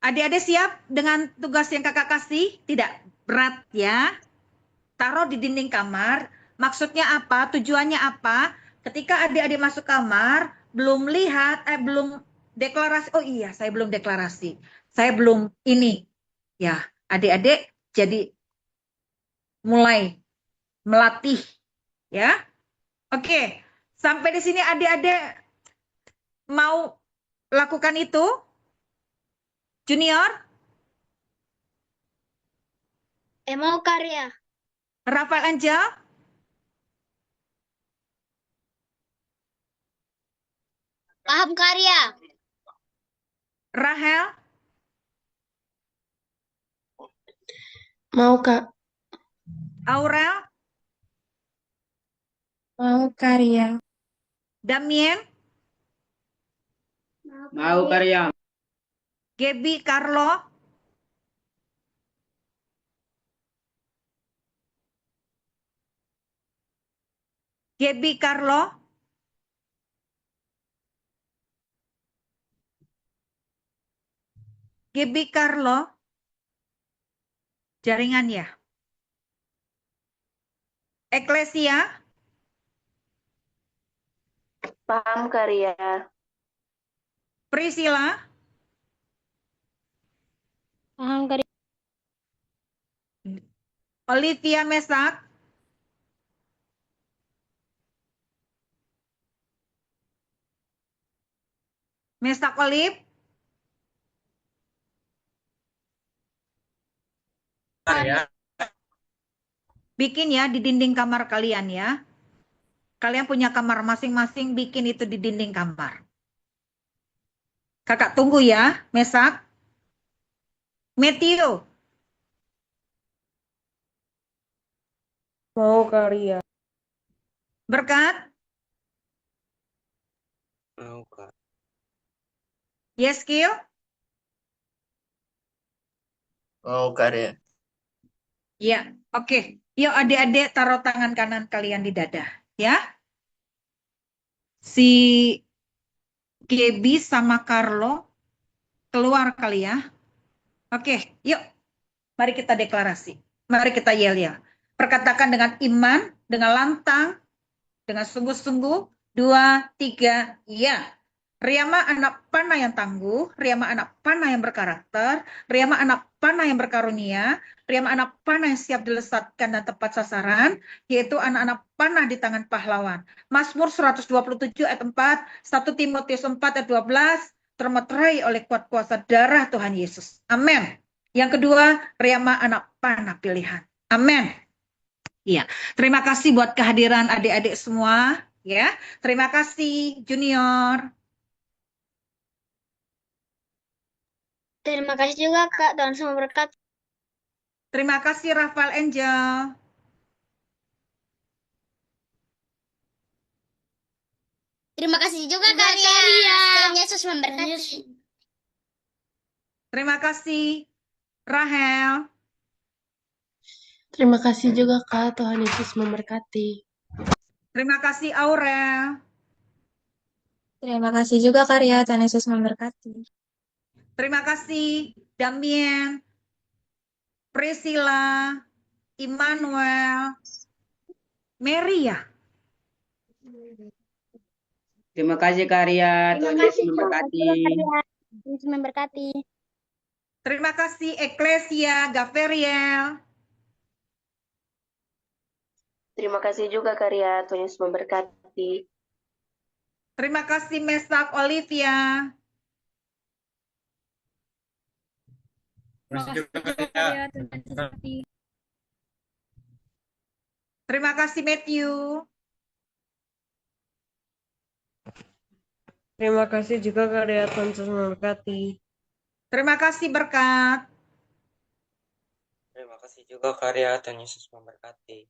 Adik-adik siap dengan tugas yang kakak kasih? Tidak berat ya. Taruh di dinding kamar. Maksudnya apa? Tujuannya apa? Ketika adik-adik masuk kamar, belum lihat, belum deklarasi. Oh iya, saya belum deklarasi. Saya belum ini. Ya, adik-adik jadi mulai melatih. Ya. Oke, sampai di sini adik-adik mau lakukan itu? Junior?
Mau karya.
Rafael Angel?
Paham karya.
Rahel?
Mau, Kak.
Aurel?
Mau karya.
Damien?
Mau karya.
Gaby Carlo? Gaby Carlo? Gaby Carlo? Jaringan ya? Eklesia?
Paham karya.
Priscilla?
Paham karya.
Olivia Mesak? Mesak Olive,
Karya.
bikin ya di dinding kamar kalian ya. Kalian punya kamar masing-masing, bikin itu di dinding kamar. Kakak tunggu ya, Mesak. Matthew,
Mau Karya.
Berkat,
Mau, Kak.
Yeskil,
Mau Karya.
ya, oke. Yuk adik-adik taruh tangan kanan kalian di dada, ya. Si Gaby sama Carlo keluar kali ya. Oke, yuk. Mari kita deklarasi. Mari kita yel-yel. Perkatakan dengan iman, dengan lantang, dengan sungguh-sungguh. 2, 3, ya. Riyama anak panah yang tangguh, Riyama anak panah yang berkarakter, Riyama anak panah yang berkarunia, Riyama anak panah yang siap dilesatkan dan tepat sasaran, yaitu anak-anak panah di tangan pahlawan. Mazmur 127 ayat 4, 1 Timotius 4 ayat 12, termeterai oleh kuat kuasa darah Tuhan Yesus. Amin. Yang kedua, Riyama anak panah pilihan. Amin. Iya, terima kasih buat kehadiran adik-adik semua. Ya, terima kasih Junior.
Terima kasih juga Kak, Tuhan semua berkat.
Terima kasih Rafael Angel.
Terima kasih juga Karya. Tuhan Yesus memberkati.
Terima kasih Rahel.
Terima kasih juga Kak, Tuhan Yesus memberkati.
Terima kasih Aurel.
Terima kasih juga Karya, Tuhan Yesus memberkati.
Terima kasih Damien, Priscilla, Immanuel, Mary ya.
Terima kasih Karya, Tuhan Yesus memberkati.
Yesus memberkati.
Terima kasih Eklesia, Gaveriel.
Terima kasih juga Karya, Tuhan Yesus memberkati.
Terima kasih Mesak Olivia.
Terima kasih juga Karya.
Tuhan Yesus memberkati.
Terima kasih Matthew.
Terima kasih juga Karya, Tuhan Yesus memberkati.
Terima kasih Berkat.
Terima kasih juga Karya, Tuhan Yesus memberkati.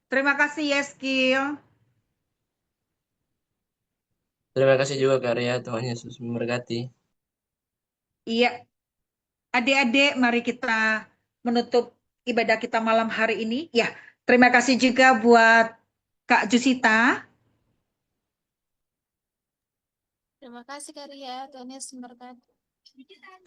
Terima kasih Yeskil.
Terima kasih juga Karya, Tuhan Yesus memberkati.
Iya. Adik-adik, mari kita menutup ibadah kita malam hari ini. Ya, terima kasih juga buat Kak Jusita.
Terima kasih Karya, Tuhan Yesus memberkati.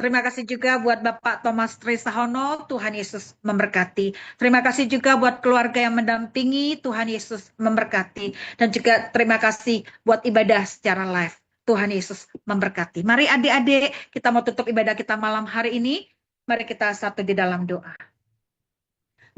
Terima kasih juga buat Bapak Thomas Trisahono, Tuhan Yesus memberkati. Terima kasih juga buat keluarga yang mendampingi, Tuhan Yesus memberkati. Dan juga terima kasih buat ibadah secara live, Tuhan Yesus memberkati. Mari adik-adik, kita mau tutup ibadah kita malam hari ini. Mari kita satu di dalam doa.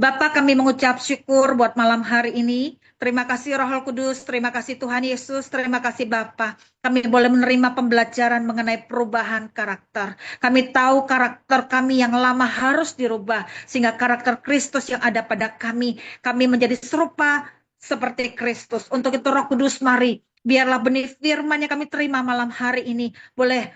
Bapak, kami mengucap syukur buat malam hari ini. Terima kasih Roh Kudus, terima kasih Tuhan Yesus, terima kasih Bapak. Kami boleh menerima pembelajaran mengenai perubahan karakter. Kami tahu karakter kami yang lama harus dirubah, sehingga karakter Kristus yang ada pada kami menjadi serupa seperti Kristus. Untuk itu Roh Kudus, mari, biarlah benih firman yang kami terima malam hari ini boleh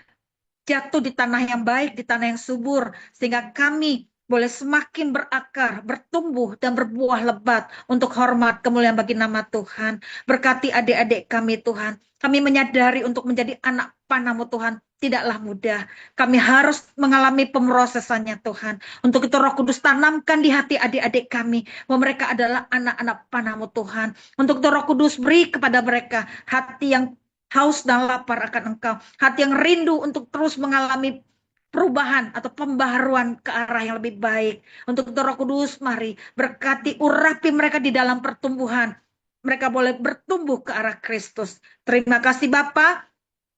jatuh di tanah yang baik, di tanah yang subur, sehingga kami boleh semakin berakar, bertumbuh, dan berbuah lebat untuk hormat kemuliaan bagi nama Tuhan. Berkati adik-adik kami Tuhan. Kami menyadari untuk menjadi anak panah-Mu Tuhan tidaklah mudah. Kami harus mengalami pemrosesannya Tuhan. Untuk itu Roh Kudus tanamkan di hati adik-adik kami bahwa mereka adalah anak-anak panah-Mu Tuhan. Untuk itu Roh Kudus beri kepada mereka hati yang haus dan lapar akan Engkau. Hati yang rindu untuk terus mengalami perubahan atau pembaharuan ke arah yang lebih baik. Untuk itu Roh Kudus, mari berkati, urapi mereka di dalam pertumbuhan. Mereka boleh bertumbuh ke arah Kristus. Terima kasih Bapa.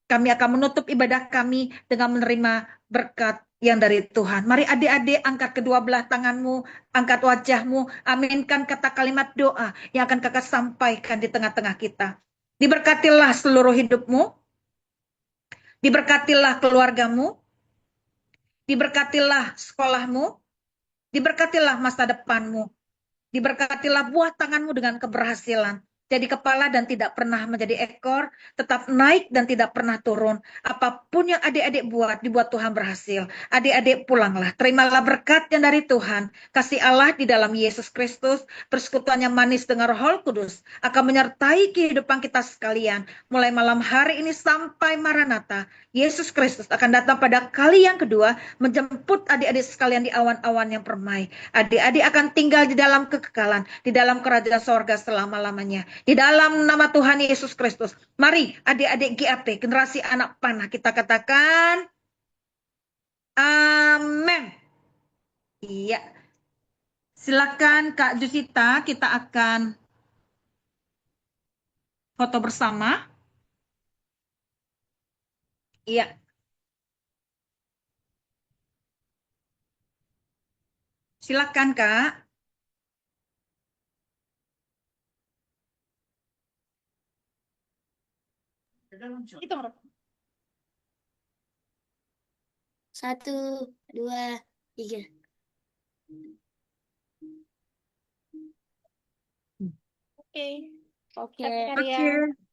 Kami akan menutup ibadah kami dengan menerima berkat yang dari Tuhan. Mari adik-adik angkat kedua belah tanganmu, angkat wajahmu, aminkan kata kalimat doa yang akan Kakak sampaikan di tengah-tengah kita. Diberkatilah seluruh hidupmu, Diberkatilah keluargamu, diberkatilah sekolahmu, diberkatilah masa depanmu, diberkatilah buah tanganmu dengan keberhasilan. Jadi kepala dan tidak pernah menjadi ekor, tetap naik dan tidak pernah turun. Apapun yang adik-adik buat, dibuat Tuhan berhasil. Adik-adik pulanglah, terimalah berkat yang dari Tuhan. Kasih Allah di dalam Yesus Kristus, persekutuan yang manis dengan Roh Kudus akan menyertai kehidupan kita sekalian. Mulai malam hari ini sampai Maranatha, Yesus Kristus akan datang pada kali yang kedua, menjemput adik-adik sekalian di awan-awan yang permai. Adik-adik akan tinggal di dalam kekekalan, di dalam kerajaan sorga selama-lamanya. Di dalam nama Tuhan Yesus Kristus. Mari adik-adik GAP, generasi anak panah, kita katakan amin. Iya. Silakan Kak Jusita, kita akan foto bersama. Iya. Silakan Kak. Itu
1, 2, 3. Oke. Oke.
Oke.